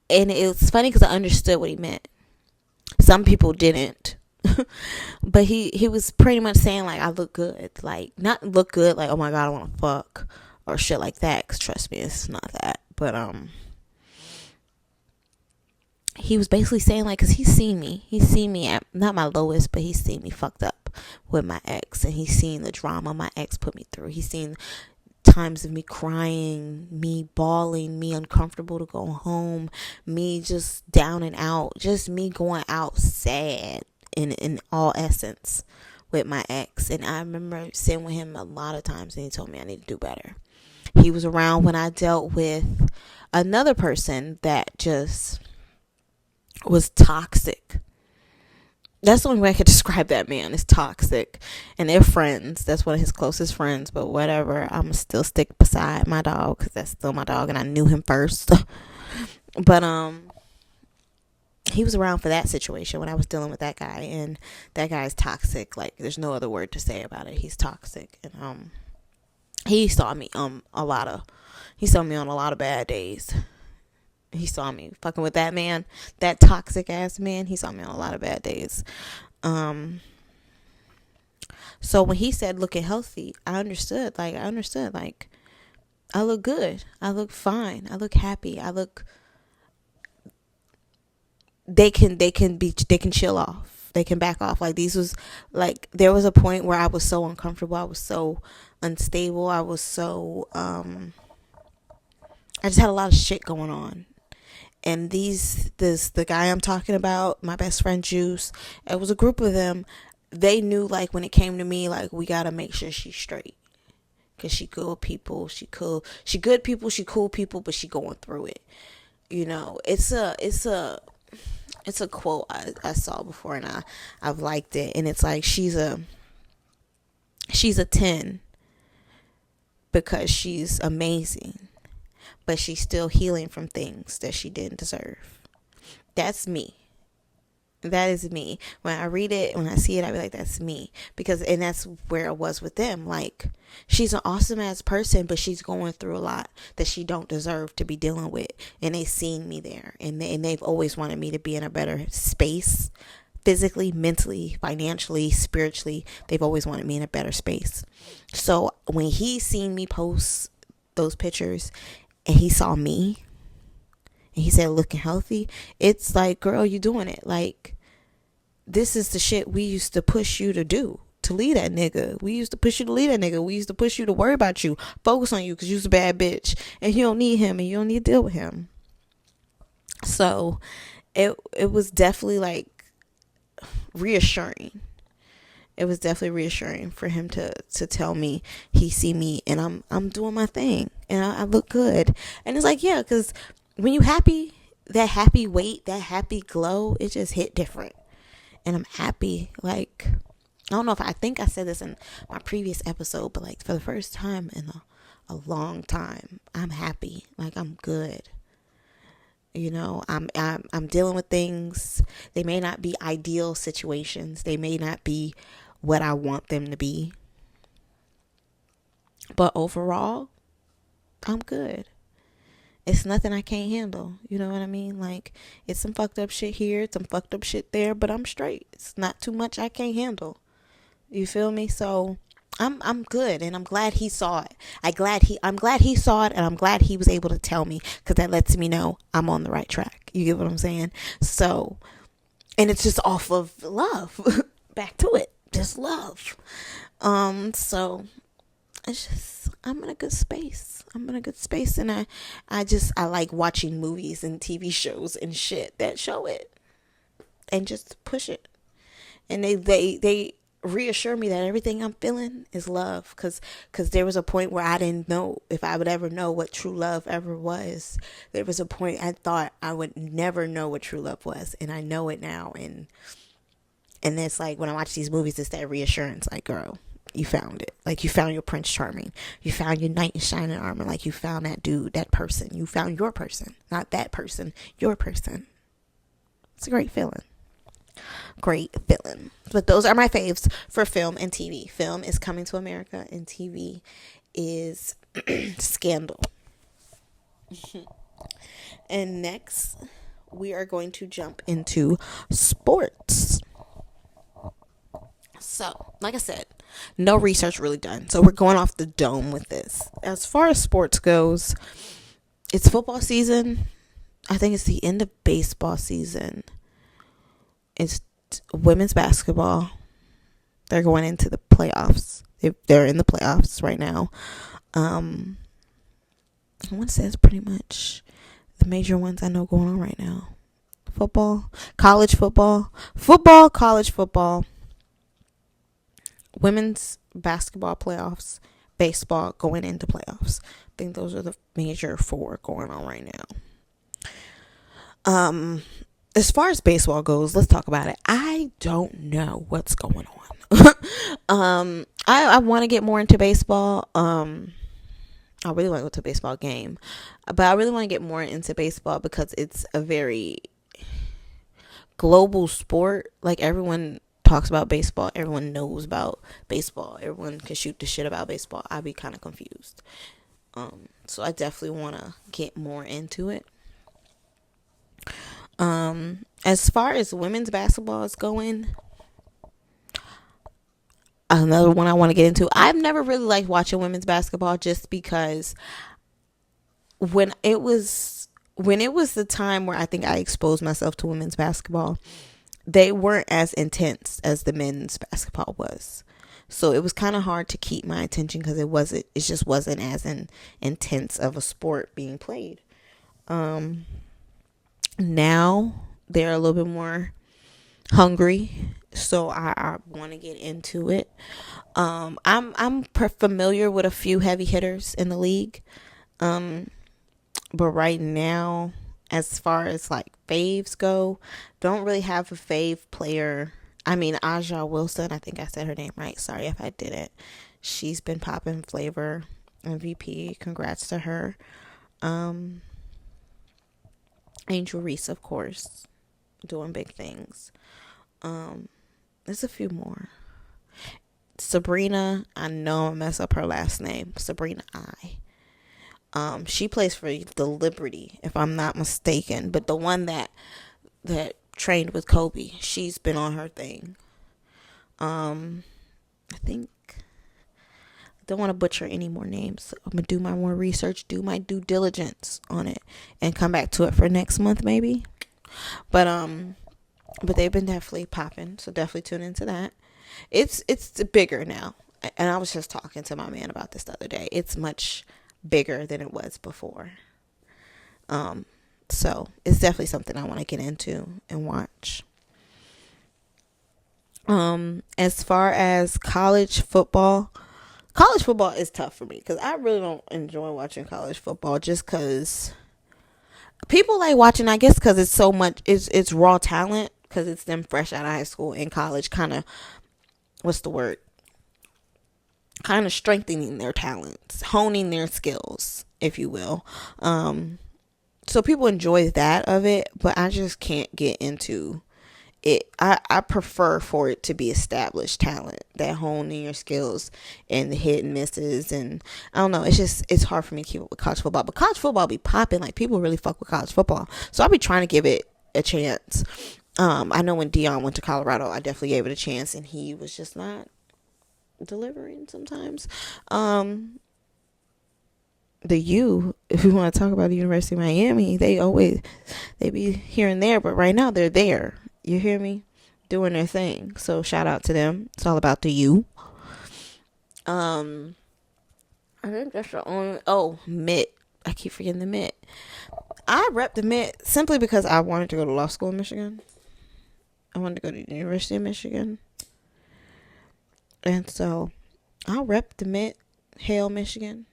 And it was funny because I understood what he meant. Some people didn't, but he was pretty much saying, like, I look good. Like, not look good like, oh my God, I want to fuck or shit like that. Cause trust me, it's not that. But he was basically saying, like, because he's seen me at not my lowest, but he's seen me fucked up with my ex, and he's seen the drama my ex put me through. He's seen times of me crying, me bawling, me uncomfortable to go home, me just down and out, just me going out sad in all essence with my ex. And I remember sitting with him a lot of times, and he told me I need to do better. He was around when I dealt with another person that just was toxic. That's the only way I could describe that man, is toxic. And they're friends. That's one of his closest friends. But whatever, I'm still stick beside my dog, because that's still my dog, and I knew him first. But he was around for that situation when I was dealing with that guy, and that guy is toxic. Like, there's no other word to say about it. He's toxic. And he saw me he saw me on a lot of bad days. He saw me fucking with that man, that toxic ass man. He saw me on a lot of bad days. So when he said looking healthy, I understood. Like, I look good. I look fine. I look happy. They can chill off. They can back off. Like, there was a point where I was so uncomfortable. I was so unstable. I was so, I just had a lot of shit going on. And the guy I'm talking about, my best friend Juice, it was a group of them. They knew, like, when it came to me, like, we gotta make sure she's straight, cause she good people, she good people, she cool people, but she going through it. You know, it's a quote I saw before, and I've liked it, and it's like she's a 10 because she's amazing, but she's still healing from things that she didn't deserve. That's me. That is me. When I read it, when I see it, I be like, that's me. And that's where it was with them. Like, she's an awesome ass person, but she's going through a lot that she don't deserve to be dealing with. And they seen me there. And they've always wanted me to be in a better space. Physically, mentally, financially, spiritually. They've always wanted me in a better space. So when he seen me post those pictures, and he saw me, and he said looking healthy, it's like, girl, you doing it. Like, this is the shit we used to push you to do, to leave that nigga. We used to push you to leave that nigga. We used to push you to worry about you, focus on you, because you's a bad bitch, and you don't need him, and you don't need to deal with him. So it was definitely like reassuring. It was definitely reassuring for him to tell me he see me and I'm doing my thing and I look good. And it's like, yeah, because when you happy, that happy weight, that happy glow, it just hit different. And I'm happy. Like, I don't know if I think I said this in my previous episode, but like for the first time in a long time, I'm happy. Like, I'm good. You know, I'm dealing with things. They may not be ideal situations. They may not be what I want them to be. But overall, I'm good. It's nothing I can't handle. You know what I mean? Like, it's some fucked up shit here, it's some fucked up shit there, but I'm straight. It's not too much I can't handle. You feel me? So I'm good, and I'm glad he saw it. I'm glad he saw it, and I'm glad he was able to tell me, because that lets me know I'm on the right track. You get what I'm saying? So, and it's just off of love. Back to it. Just love. So it's just, I'm in a good space. And I like watching movies and TV shows and shit that show it and just push it. And they reassure me that everything I'm feeling is love, cause there was a point where I didn't know if I would ever know what true love ever was. There was a point I thought I would never know what true love was, and I know it now. And it's like, when I watch these movies, it's that reassurance, like, girl, you found it. Like, you found your Prince Charming. You found your knight in shining armor. Like, you found that dude, that person. You found your person. Not that person, your person. It's a great feeling. Great feeling. But those are my faves for film and TV. Film is Coming to America, and TV is Scandal. And next, we are going to jump into sports. So, like I said, no research really done. So we're going off the dome with this. As far as sports goes, it's football season. I think it's the end of baseball season. It's women's basketball. They're going into the playoffs. They're in the playoffs right now. Um, I want to say that's pretty much the major ones I know going on right now. Football, college football, women's basketball playoffs, baseball going into playoffs. I think those are the major four going on right now. As far as baseball goes, let's talk about it. I don't know what's going on. I want to get more into baseball. I really want to go to a baseball game, but I really want to get more into baseball because it's a very global sport. Like, everyone talks about baseball, everyone knows about baseball, everyone can shoot the shit about baseball. I'd be kind of confused. So I definitely want to get more into it. As far as women's basketball is going, another one I want to get into. I've never really liked watching women's basketball just because when it was the time where I think I exposed myself to women's basketball, they weren't as intense as the men's basketball was. So it was kind of hard to keep my attention because it just wasn't as intense of a sport being played. Now they're a little bit more hungry, so I want to get into it. I'm familiar with a few heavy hitters in the league, but right now, as far as like faves go, don't really have a fave player. I mean, Aja Wilson, I think I said her name right. Sorry if I didn't. She's been popping flavor MVP. Congrats to her. Angel Reese, of course, doing big things. There's a few more. Sabrina, I know I mess up her last name. Sabrina she plays for the Liberty, if I'm not mistaken. But the one that trained with Kobe, she's been on her thing. I think, don't want to butcher any more names. So I'm gonna do my more research, do my due diligence on it, and come back to it for next month maybe. But they've been definitely popping, so definitely tune into that. It's bigger now, and I was just talking to my man about this the other day. It's much bigger than it was before. So it's definitely something I want to get into and watch. As far as college football is tough for me because I really don't enjoy watching college football just because people like watching, I guess, because it's so much, it's raw talent because it's them fresh out of high school and college, kind of, what's the word? Kind of strengthening their talents, honing their skills, if you will. So people enjoy that of it, but I just can't get into it. I prefer for it to be established talent, that honing your skills and the hit and misses, and I don't know, it's hard for me to keep up with college football. But college football be popping, like people really fuck with college football, so I'll be trying to give it a chance. I know when Dion went to Colorado, I definitely gave it a chance, and he was just not delivering sometimes. The U, if we want to talk about the University of Miami, they be here and there, but right now they're there. You hear me? Doing their thing. So shout out to them. It's all about the U. I think that's the only. Oh, MIT. I keep forgetting the MIT. I rep the MIT simply because I wanted to go to law school in Michigan. I wanted to go to the University of Michigan. And so I'll rep the MIT. Hail, Michigan.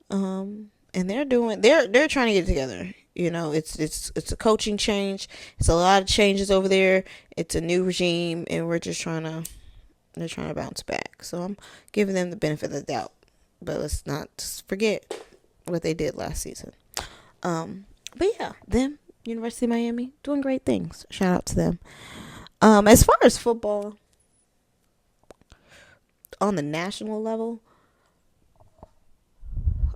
And they're trying to get it together. You know, it's a coaching change. It's a lot of changes over there. It's a new regime, and they're trying to bounce back. So I'm giving them the benefit of the doubt. But let's not just forget what they did last season. But yeah, them, University of Miami, doing great things. Shout out to them. As far as football on the national level,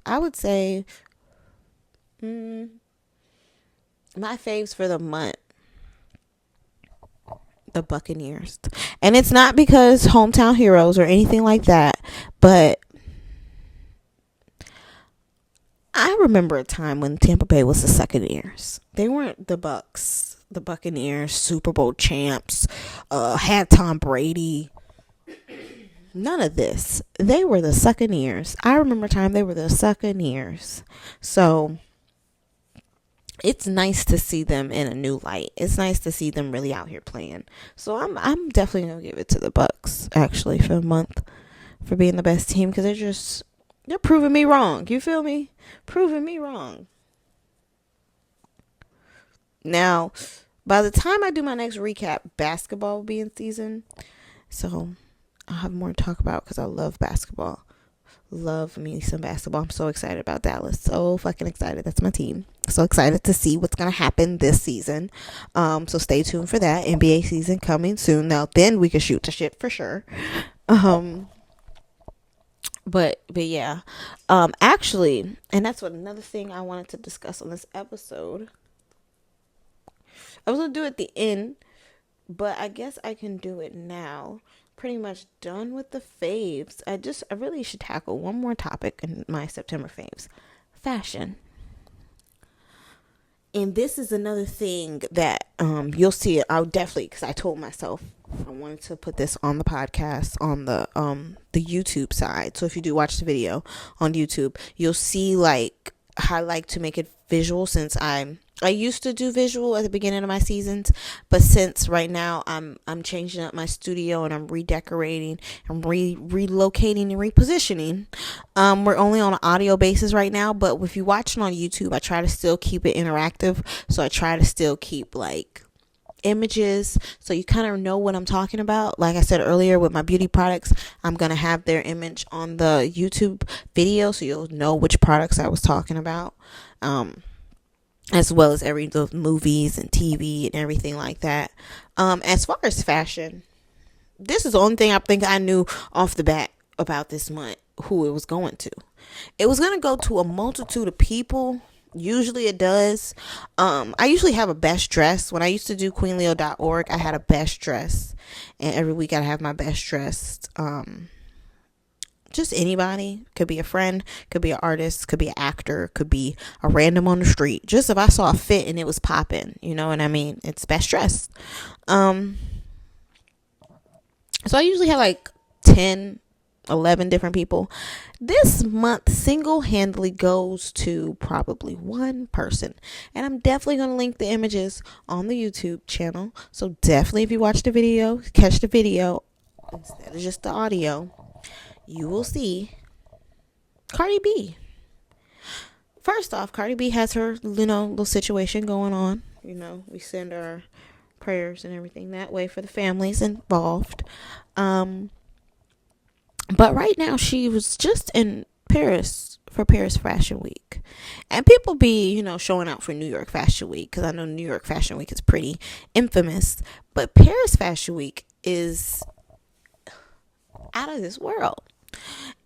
I would say my faves for the month, the Buccaneers. And it's not because hometown heroes or anything like that, but I remember a time when Tampa Bay was the Buccaneers. They weren't the Bucks. The Buccaneers, Super Bowl champs, had Tom Brady, None of this. They were the succaneers. I remember time they were the succaneers. So it's nice to see them in a new light. It's nice to see them really out here playing. So I'm definitely gonna give it to the Bucks actually for the month for being the best team, because they're proving me wrong. You feel me? Proving me wrong. Now, by the time I do my next recap, basketball will be in season. So I'll have more to talk about because I love basketball. Love me some basketball. I'm so excited about Dallas. So fucking excited. That's my team. So excited to see what's going to happen this season. So stay tuned for that. NBA season coming soon. Now, then we can shoot the shit for sure. But yeah. Actually, and that's what another thing I wanted to discuss on this episode. I was going to do it at the end, but I guess I can do it now. Pretty much done with the faves. I really should tackle one more topic in my September faves. Fashion. And this is another thing that you'll see it. I'll definitely, because I told myself I wanted to put this on the podcast on the YouTube side. So if you do watch the video on YouTube, you'll see like how I like to make it visual, since I used to do visual at the beginning of my seasons, but since right now I'm changing up my studio and I'm redecorating and relocating and repositioning. We're only on an audio basis right now, but if you watch it on YouTube, I try to still keep it interactive. So I try to still keep like images so you kind of know what I'm talking about. Like I said earlier with my beauty products, I'm gonna have their image on the YouTube video so you'll know which products I was talking about, as well as the movies and TV and everything like that. As far as fashion, this is the only thing I think I knew off the bat about this month, who it was going to. It was going to go to a multitude of people. Usually it does. I usually have a best dress. When I used to do queenleo.org, I had a best dress. And every week I'd have my best dressed. Just anybody. Could be a friend, could be an artist, could be an actor, could be a random on the street. Just if I saw a fit and it was popping, you know what I mean? It's best dressed. So I usually have like 10, 11 different people. This month single-handedly goes to probably one person, and I'm definitely going to link the images on the YouTube channel. So definitely, if you watch the video, catch the video instead of just the audio, you will see Cardi B. First off, Cardi B has her, little situation going on. We send our prayers and everything that way for the families involved. But right now, she was just in Paris for Paris Fashion Week. And people be, showing out for New York Fashion Week, because I know New York Fashion Week is pretty infamous. But Paris Fashion Week is out of this world.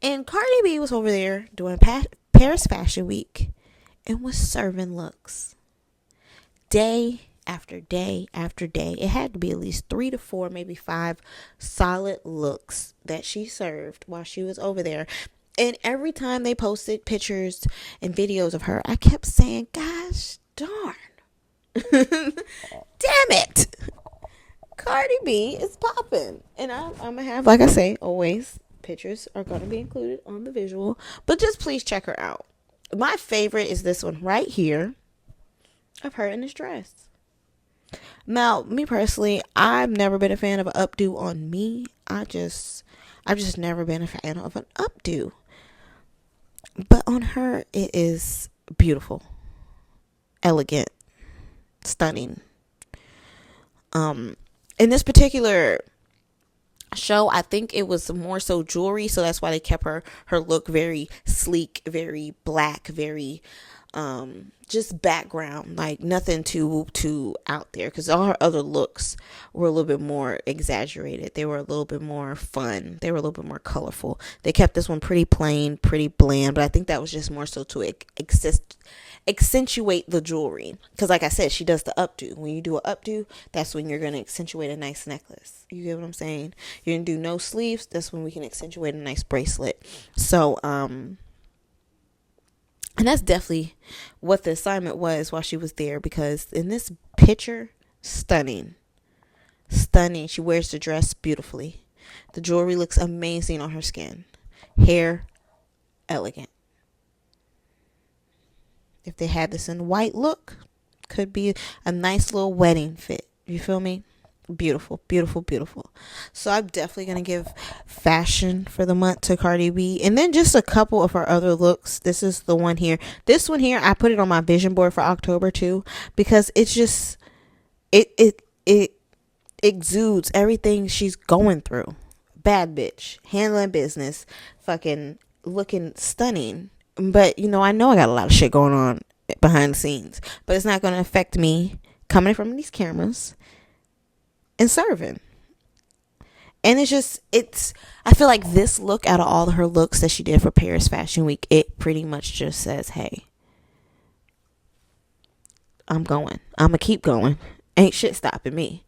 And Cardi B was over there doing Paris Fashion Week and was serving looks. Day after day after day. It had to be at least 3 to 4, maybe 5 solid looks that she served while she was over there. And every time they posted pictures and videos of her, I kept saying, gosh darn. Damn it. Cardi B is popping. And I'm going to have, like I say, always, pictures are going to be included on the visual. But just please check her out. My favorite is this one right here of her in this dress. Now, me personally, I've never been a fan of an updo on me. I've just never been a fan of an updo. But on her, it is beautiful, elegant, stunning. In this particular show, I think it was more so jewelry, so that's why they kept her look very sleek, very black, very just background, like nothing too out there, because all her other looks were a little bit more exaggerated. They were a little bit more fun. They were a little bit more colorful. They kept this one pretty plain, pretty bland, but I think that was just more so to accentuate the jewelry, because like I said, she does the updo. When you do an updo, that's when you're going to accentuate a nice necklace. You get what I'm saying? You're going to do no sleeves, that's when we can accentuate a nice bracelet. So and that's definitely what the assignment was while she was there, because in this picture, stunning. She wears the dress beautifully. The jewelry looks amazing on her skin. Hair, elegant. If they had this in white look, could be a nice little wedding fit. You feel me? Beautiful, beautiful, beautiful. So I'm definitely going to give fashion for the month to Cardi B. And then just a couple of her other looks. This is the one here. This one here, I put it on my vision board for October too, because it's just, it exudes everything she's going through. Bad bitch, handling business, fucking looking stunning. But, I know I got a lot of shit going on behind the scenes, but it's not going to affect me coming from these cameras and serving. And I feel like this look, out of all of her looks that she did for Paris Fashion Week, it pretty much just says, hey, I'm going. I'm going to keep going. Ain't shit stopping me.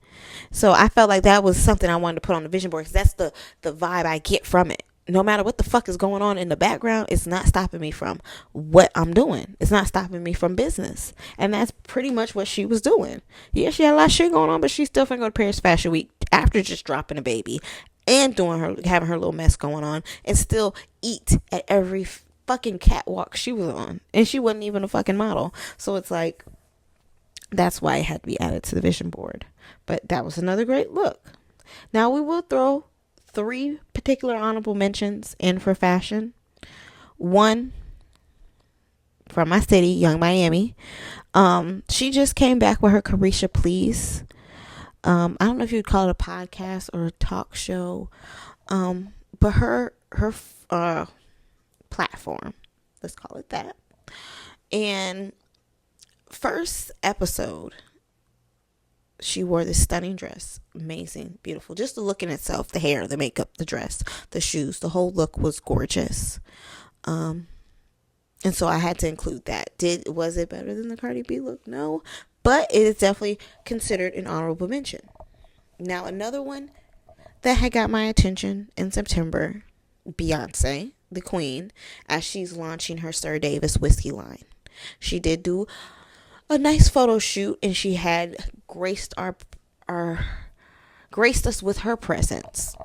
So I felt like that was something I wanted to put on the vision board, because that's the vibe I get from it. No matter what the fuck is going on in the background, it's not stopping me from what I'm doing. It's not stopping me from business. And that's pretty much what she was doing. Yeah, she had a lot of shit going on, but she still finna go to Paris Fashion Week after just dropping a baby and having her little mess going on, and still eat at every fucking catwalk she was on. And she wasn't even a fucking model. So it's like, that's why it had to be added to the vision board. But that was another great look. Now we will throw 3 particular honorable mentions in for fashion. One from my city, Young Miami. She just came back with her Carisha Please. I don't know if you'd call it a podcast or a talk show, but her platform, let's call it that. And first episode, she wore this stunning dress. Amazing, beautiful. Just the look in itself, the hair, the makeup, the dress, the shoes, the whole look was gorgeous. And so I had to include that. Was it better than the Cardi B look? No. But it is definitely considered an honorable mention. Now, another one that had got my attention in September, Beyonce, the Qween, as she's launching her Sir Davis whiskey line. She did do a nice photo shoot, and she had graced us with her presence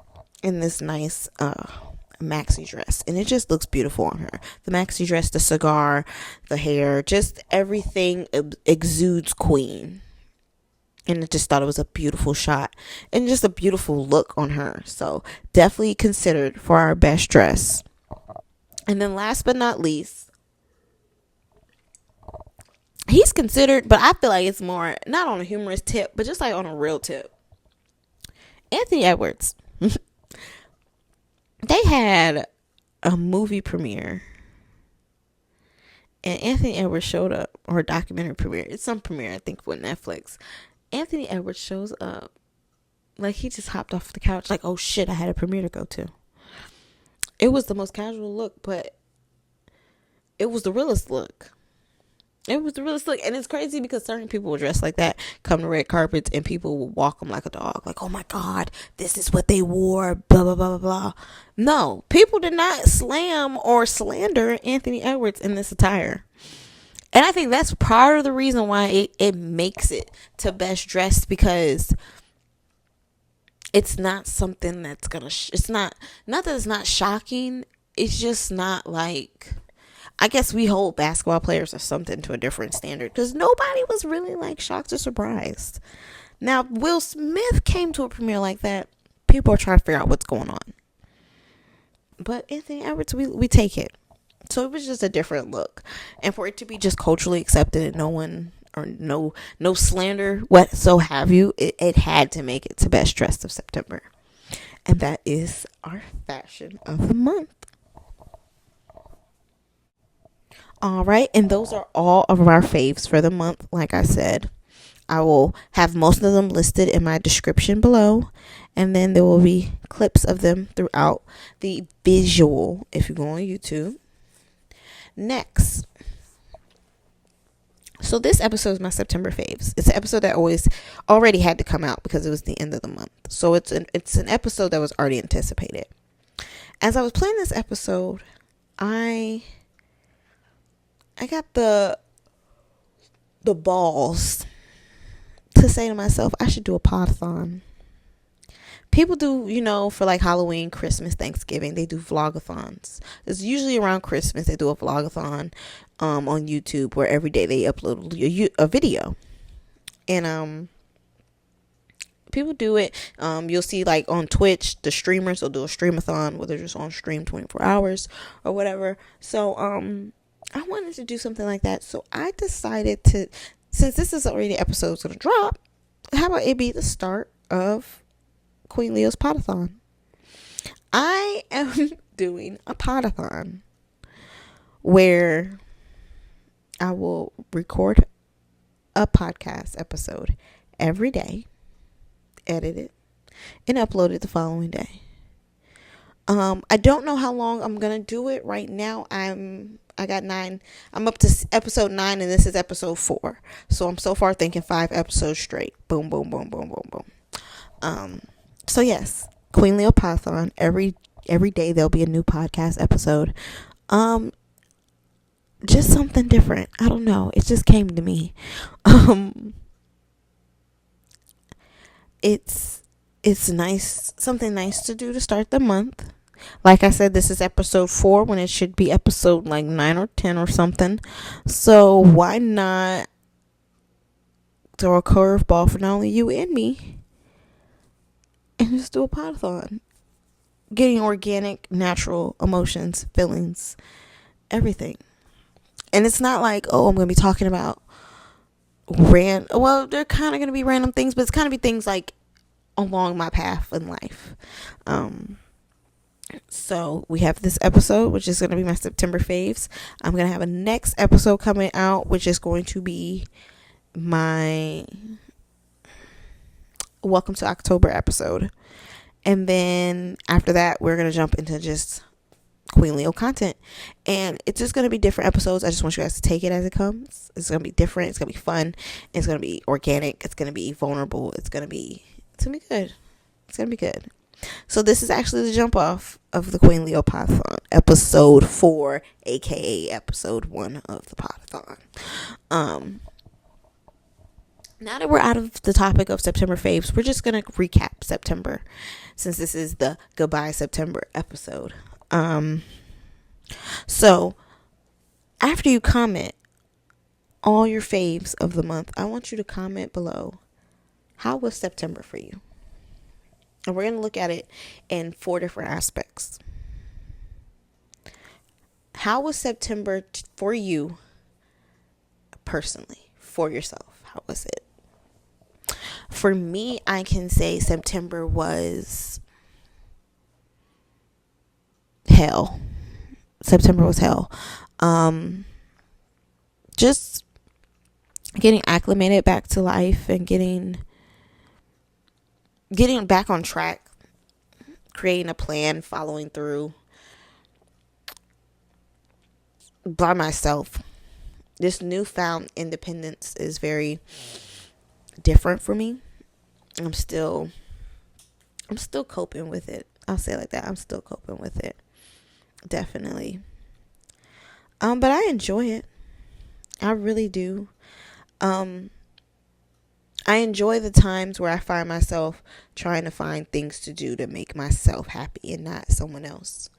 in this nice maxi dress, and it just looks beautiful on her. The maxi dress, the cigar, the hair, just everything exudes Qween. And I just thought it was a beautiful shot and just a beautiful look on her. So definitely considered for our best dress. And then last but not least, he's considered, but I feel like it's more not on a humorous tip, but just like on a real tip. Anthony Edwards. They had a movie premiere, and Anthony Edwards showed up, or a documentary premiere. It's some premiere, I think, with Netflix. Anthony Edwards shows up like he just hopped off the couch, like, oh shit, I had a premiere to go to. It was the most casual look, but it was the realest look. It was the realest look. And it's crazy because certain people will dress like that, come to red carpets, and people will walk them like a dog. Like, oh my God, this is what they wore, blah, blah, blah, blah, blah. No, people did not slam or slander Anthony Edwards in this attire. And I think that's part of the reason why it makes it to best dressed, because it's not something that's gonna, it's not that it's not shocking. It's just not like, I guess we hold basketball players or something to a different standard, because nobody was really like shocked or surprised. Now, Will Smith came to a premiere like that. People are trying to figure out what's going on. But Anthony Edwards, we take it. So it was just a different look. And for it to be just culturally accepted and no one, or no slander, what so have you, it had to make it to best dressed of September. And that is our fashion of the month. All right, and those are all of our faves for the month. Like I said, I will have most of them listed in my description below, and then there will be clips of them throughout the visual if you go on YouTube. Next, so this episode is my September faves. It's an episode that already had to come out because it was the end of the month. So it's an episode that was already anticipated. As I was playing this episode, I got the balls to say to myself, I should do a podathon, people do, for like Halloween, Christmas, Thanksgiving, they do vlogathons. It's usually around Christmas they do a vlogathon on YouTube where every day they upload a video. And people do it. You'll see like on Twitch, the streamers will do a streamathon where they're just on stream 24 hours or whatever. So I wanted to do something like that. So I decided to, since this is already the episode's gonna drop, how about it be the start of Queen Leo's podathon? I am doing a podathon where I will record a podcast episode every day, edit it, and upload it the following day. I don't know how long I'm gonna do it. Right now I got 9. I'm up to episode 9 and this is episode 4. So I'm so far thinking 5 episodes straight. Boom, boom, boom, boom, boom, boom. So yes, Queen Leo Python. Every day there'll be a new podcast episode. Just something different. I don't know. It just came to me. It's nice, something nice to do to start the month. Like I said, this is episode 4 when it should be episode like 9 or 10 or something. So why not throw a curveball for not only you and me and just do a podathon? Getting organic, natural emotions, feelings, everything. And it's not like, oh, I'm going to be talking about well, they're kind of going to be random things, but it's kind of be things like along my path in life. So we have this episode, which is going to be my September faves. I'm going to have a next episode coming out, which is going to be my Welcome to October episode. And then after that, we're going to jump into just Queen Leo content. And it's just going to be different episodes. I just want you guys to take it as it comes. It's going to be different. It's going to be fun. It's going to be organic. It's going to be vulnerable. It's going to be good. It's going to be good. So this is actually the jump off of the Queen Leo Podathon, episode 4, aka episode 1 of the Podathon. Now that we're out of the topic of September faves, we're just gonna recap September, since this is the Goodbye September episode. So after you comment all your faves of the month, I want you to comment below, how was September for you? And we're going to look at it in 4 different aspects. How was September for you personally, for yourself? How was it? For me, I can say September was hell. September was hell. Just getting acclimated back to life and getting back on track, creating a plan, following through by myself. This newfound independence is very different for me. I'm still coping with it. I'll say it like that. I'm still coping with it. Definitely. But I enjoy it. I really do. I enjoy the times where I find myself trying to find things to do to make myself happy and not someone else.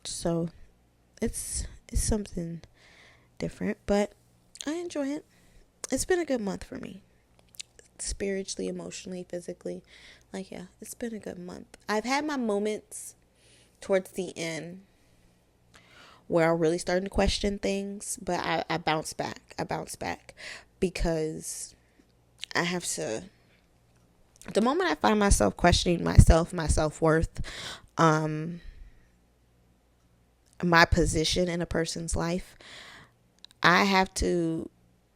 So it's something different, but I enjoy it. It's been a good month for me. Spiritually, emotionally, physically. Like, yeah, it's been a good month. I've had my moments towards the end where I'm really starting to question things, but I bounce back. I bounce back because I have to. The moment I find myself questioning myself, my self-worth, my position in a person's life, I have to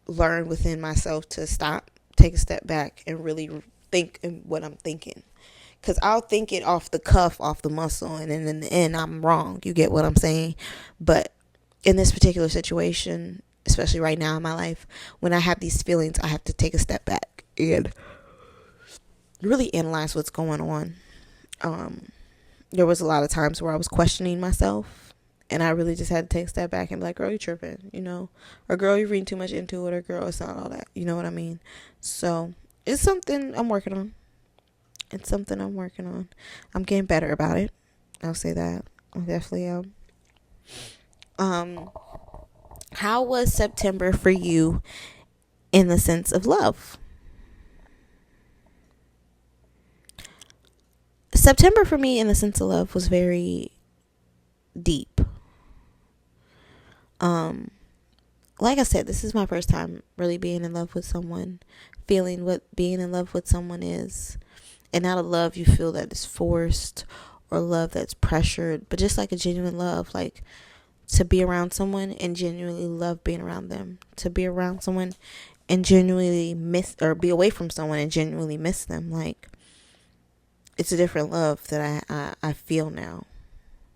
learn within myself to stop, take a step back, and really think in what I'm thinking. Because I'll think it off the cuff, off the muscle, and then in the end, I'm wrong. You get what I'm saying? But in this particular situation, especially right now in my life, when I have these feelings, I have to take a step back and really analyze what's going on. There was a lot of times where I was questioning myself And I really just had to take a step back and be like, girl, you tripping, you know? Or girl, you reading too much into it, or girl, it's not all that. You know what I mean? So it's something I'm working on. It's something I'm working on. I'm getting better about it. I'll say that. I definitely am. How was September for you in the sense of love? September for me in the sense of love was very deep. Like I said, this is my first time really being in love with someone, feeling what being in love with someone is. And not a love you feel that is forced or love that's pressured, but just like a genuine love, like to be around someone and genuinely love being around them, to be around someone and genuinely miss, or be away from someone and genuinely miss them. Like, it's a different love that I feel now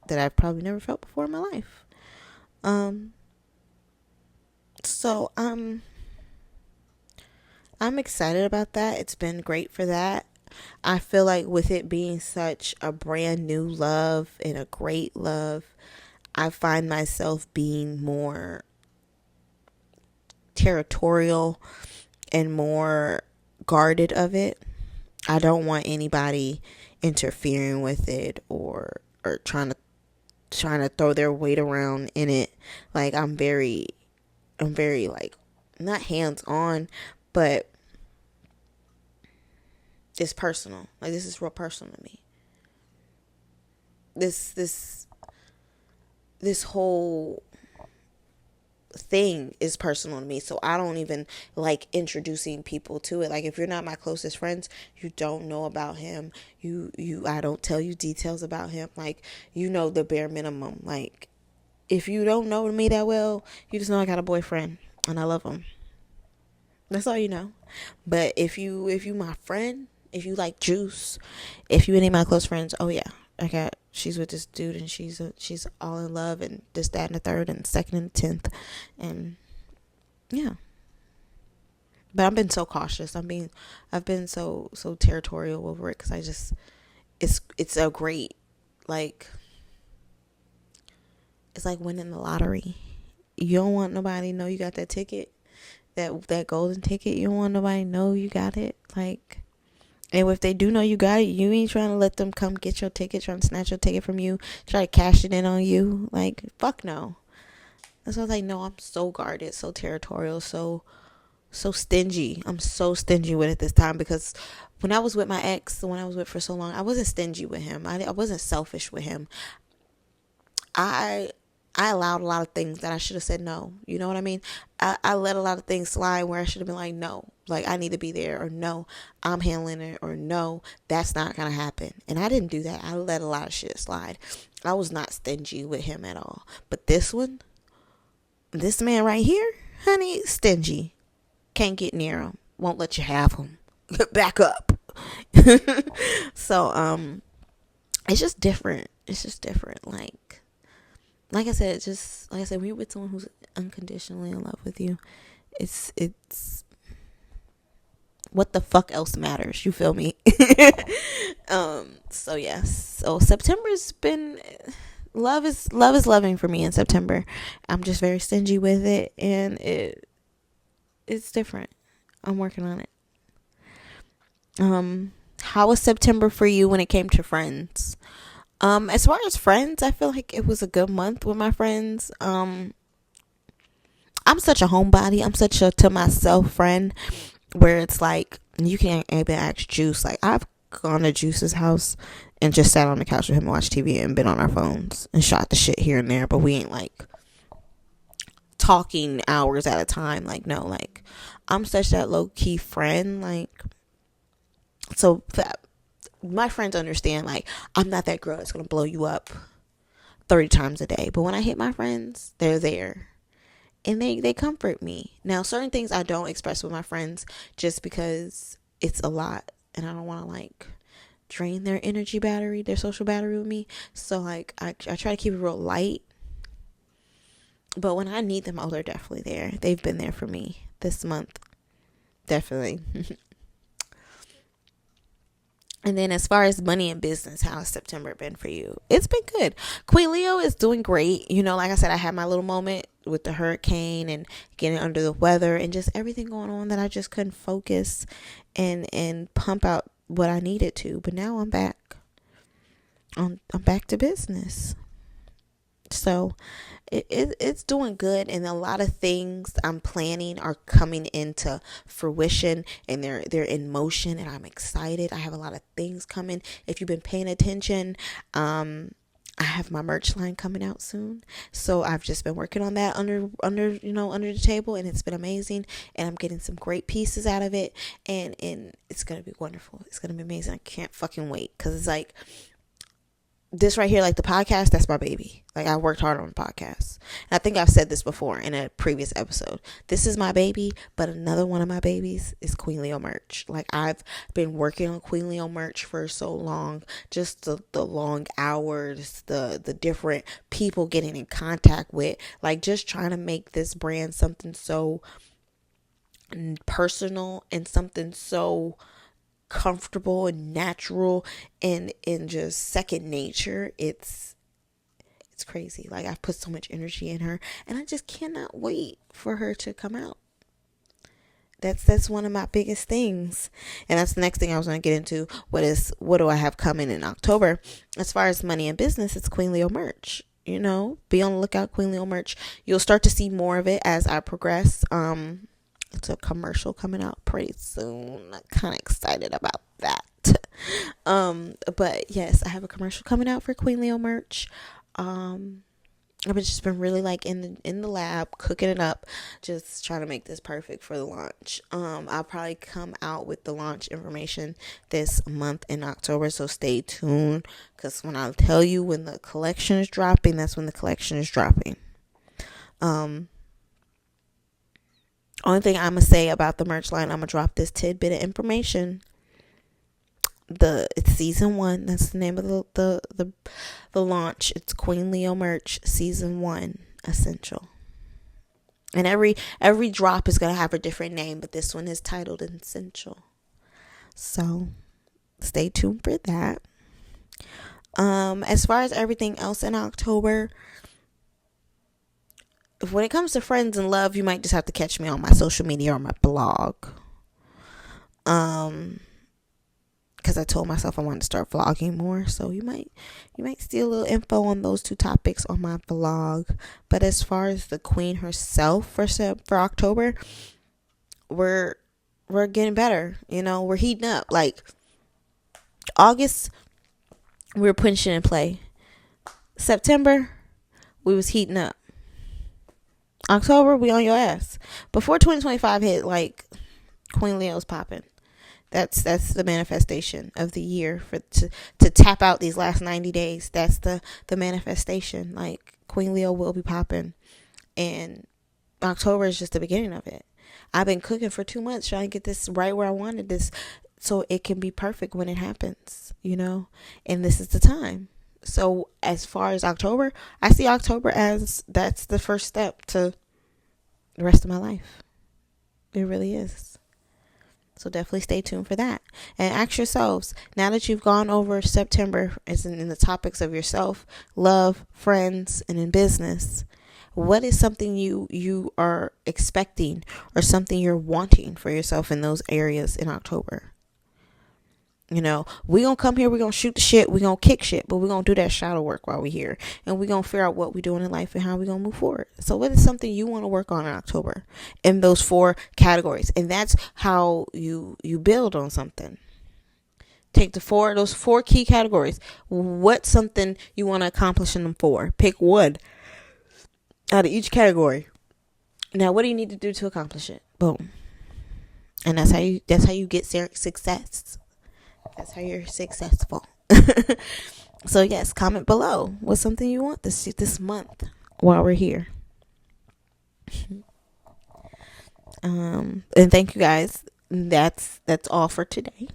that I've probably never felt before in my life. So I'm excited about that. It's been great for that. I feel like with it being such a brand new love and a great love, I find myself being more territorial and more guarded of it. I don't want anybody interfering with it or trying to throw their weight around in it. Like I'm very like not hands on, but it's personal. Like this is real personal to me. This whole thing is personal to me, so I don't even like introducing people to it. Like if you're not my closest friends, you don't know about him, I don't tell you details about him. Like, you know, the bare minimum. Like if you don't know me that well, you just know I got a boyfriend and I love him. That's all you know. But if you my friend, if you like juice, if you any of my close friends, oh yeah, she's with this dude and she's all in love and this, that, and the third and second and the 10th, and yeah. But I've been so cautious. I've been so territorial over it because I just it's a great, like, it's like winning the lottery. You don't want nobody to know you got that ticket, that golden ticket. You don't want nobody to know you got it. Like, and if they do know you got it, you ain't trying to let them come get your ticket, trying to snatch your ticket from you, try to cash it in on you. Like, fuck no. That's why I was like, no, I'm so guarded, so territorial, so stingy. I'm so stingy with it this time because when I was with my ex, the one I was with for so long, I wasn't stingy with him. I wasn't selfish with him. I allowed a lot of things that I should have said no. You know what I mean? I let a lot of things slide where I should have been like, no, like I need to be there, or no, I'm handling it, or no, that's not going to happen. And I didn't do that. I let a lot of shit slide. I was not stingy with him at all. But this man right here, honey, stingy. Can't get near him. Won't let you have him. Back up. So, it's just different. It's just different. Like I said, when you're with someone who's unconditionally in love with you, it's what the fuck else matters? You feel me? So yes. So September's been love is loving for me in September. I'm just very stingy with it, and it's different. I'm working on it. How was September for you when it came to friends? As far as friends, I feel like it was a good month with my friends. I'm such a homebody. I'm such a to myself friend where it's like you can't even ask Juice. Like I've gone to Juice's house and just sat on the couch with him and watched TV and been on our phones and shot the shit here and there, but we ain't like talking hours at a time. Like no, like I'm such that low key friend. Like so that my friends understand, like, I'm not that girl that's going to blow you up 30 times a day. But when I hit my friends, they're there. And they comfort me. Now, certain things I don't express with my friends just because it's a lot. And I don't want to, like, drain their energy battery, their social battery with me. So, like, I try to keep it real light. But when I need them, oh, they're definitely there. They've been there for me this month. Definitely. And then as far as money and business, how has September been for you? It's been good. Queen Leo is doing great. You know, like I said, I had my little moment with the hurricane and getting under the weather and just everything going on that I just couldn't focus and pump out what I needed to. But now I'm back. I'm back to business. So it's doing good, and a lot of things I'm planning are coming into fruition, and they're in motion, and I'm excited. I have a lot of things coming. If you've been paying attention, I have my merch line coming out soon. So I've just been working on that under the table, and it's been amazing, and I'm getting some great pieces out of it, and it's going to be wonderful. It's going to be amazing. I can't fucking wait, cuz it's like this right here, like the podcast, that's my baby. Like, I worked hard on the podcast. And I think I've said this before in a previous episode. This is my baby, but another one of my babies is Queen Leo merch. Like, I've been working on Queen Leo merch for so long. Just the long hours, the different people getting in contact with. Like, just trying to make this brand something so personal and something so comfortable and natural and in just second nature. It's crazy. Like, I've put so much energy in her, and I just cannot wait for her to come out. That's one of my biggest things, and that's the next thing I was going to get into. What do I have coming in October? As far as money and business, it's Queen Leo merch. You know, be on the lookout. Queen Leo merch. You'll start to see more of it as I progress. It's a commercial coming out pretty soon. I'm kind of excited about that. But yes, I have a commercial coming out for Queen Leo merch. I've just been really like in the lab cooking it up, just trying to make this perfect for the launch. I'll probably come out with the launch information this month in October, so stay tuned, because when I tell you when the collection is dropping, that's when the collection is dropping. Only thing I'm gonna say about the merch line, I'm gonna drop this tidbit of information. It's season 1. That's the name of the launch. It's Queen Leo merch season 1 essential. And every drop is gonna have a different name, but this one is titled Essential. So stay tuned for that. As far as everything else in October, when it comes to friends and love, you might just have to catch me on my social media or my blog. Because I told myself I wanted to start vlogging more, so you might see a little info on those two topics on my blog. But as far as the Queen herself for October, we're getting better. You know, we're heating up. Like, August, we were putting shit in play. September, we was heating up. October, we on your ass. Before 2025 hit, like, Queen Leo's popping. That's the manifestation of the year, to tap out these last 90 days. That's the manifestation. Like, Queen Leo will be popping, and October is just the beginning of it. I've been cooking for 2 months trying to get this right where I wanted this, so it can be perfect when it happens, you know. And this is the time. So as far as October, I see October as that's the first step to the rest of my life. It really is. So definitely stay tuned for that. And ask yourselves, now that you've gone over September as in the topics of yourself, love, friends, and in business, what is something you are expecting or something you're wanting for yourself in those areas in October? You know, we gonna come here, we gonna shoot the shit, we gonna kick shit, but we gonna do that shadow work while we here, and we gonna figure out what we doing in life and how we gonna move forward. So what is something you want to work on in October in those 4 categories? And that's how you build on something. Take those four key categories. What's something you want to accomplish in them 4? Pick one out of each category. Now, what do you need to do to accomplish it? Boom. And that's how you get success. That's how you're successful. So yes, comment below. What's something you want this month while we're here? And thank you guys. That's all for today.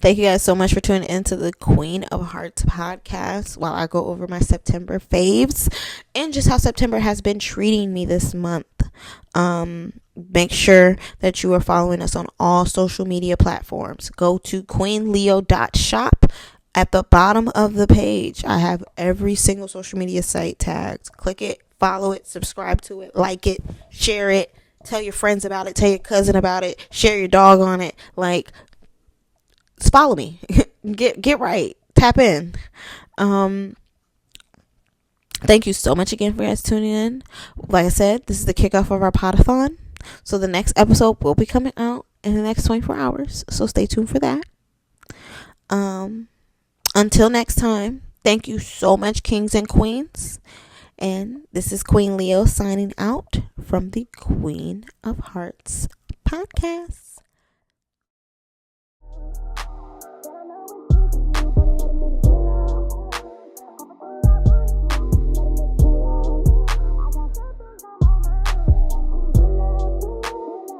Thank you guys so much for tuning into the Queen of Hearts podcast while I go over my September faves and just how September has been treating me this month. Make sure that you are following us on all social media platforms. Go to queenleo.shop. At the bottom of the page, I have every single social media site tagged. Click it, follow it, subscribe to it, like it, share it, tell your friends about it, tell your cousin about it, share your dog on it. Like, just follow me. Get right. Tap in. Thank you so much again for guys tuning in. Like I said, this is the kickoff of our podathon. So the next episode will be coming out in the next 24 hours. So stay tuned for that. Until next time, thank you so much, kings and queens. And this is Queen Leo signing out from the Queen of Hearts podcast.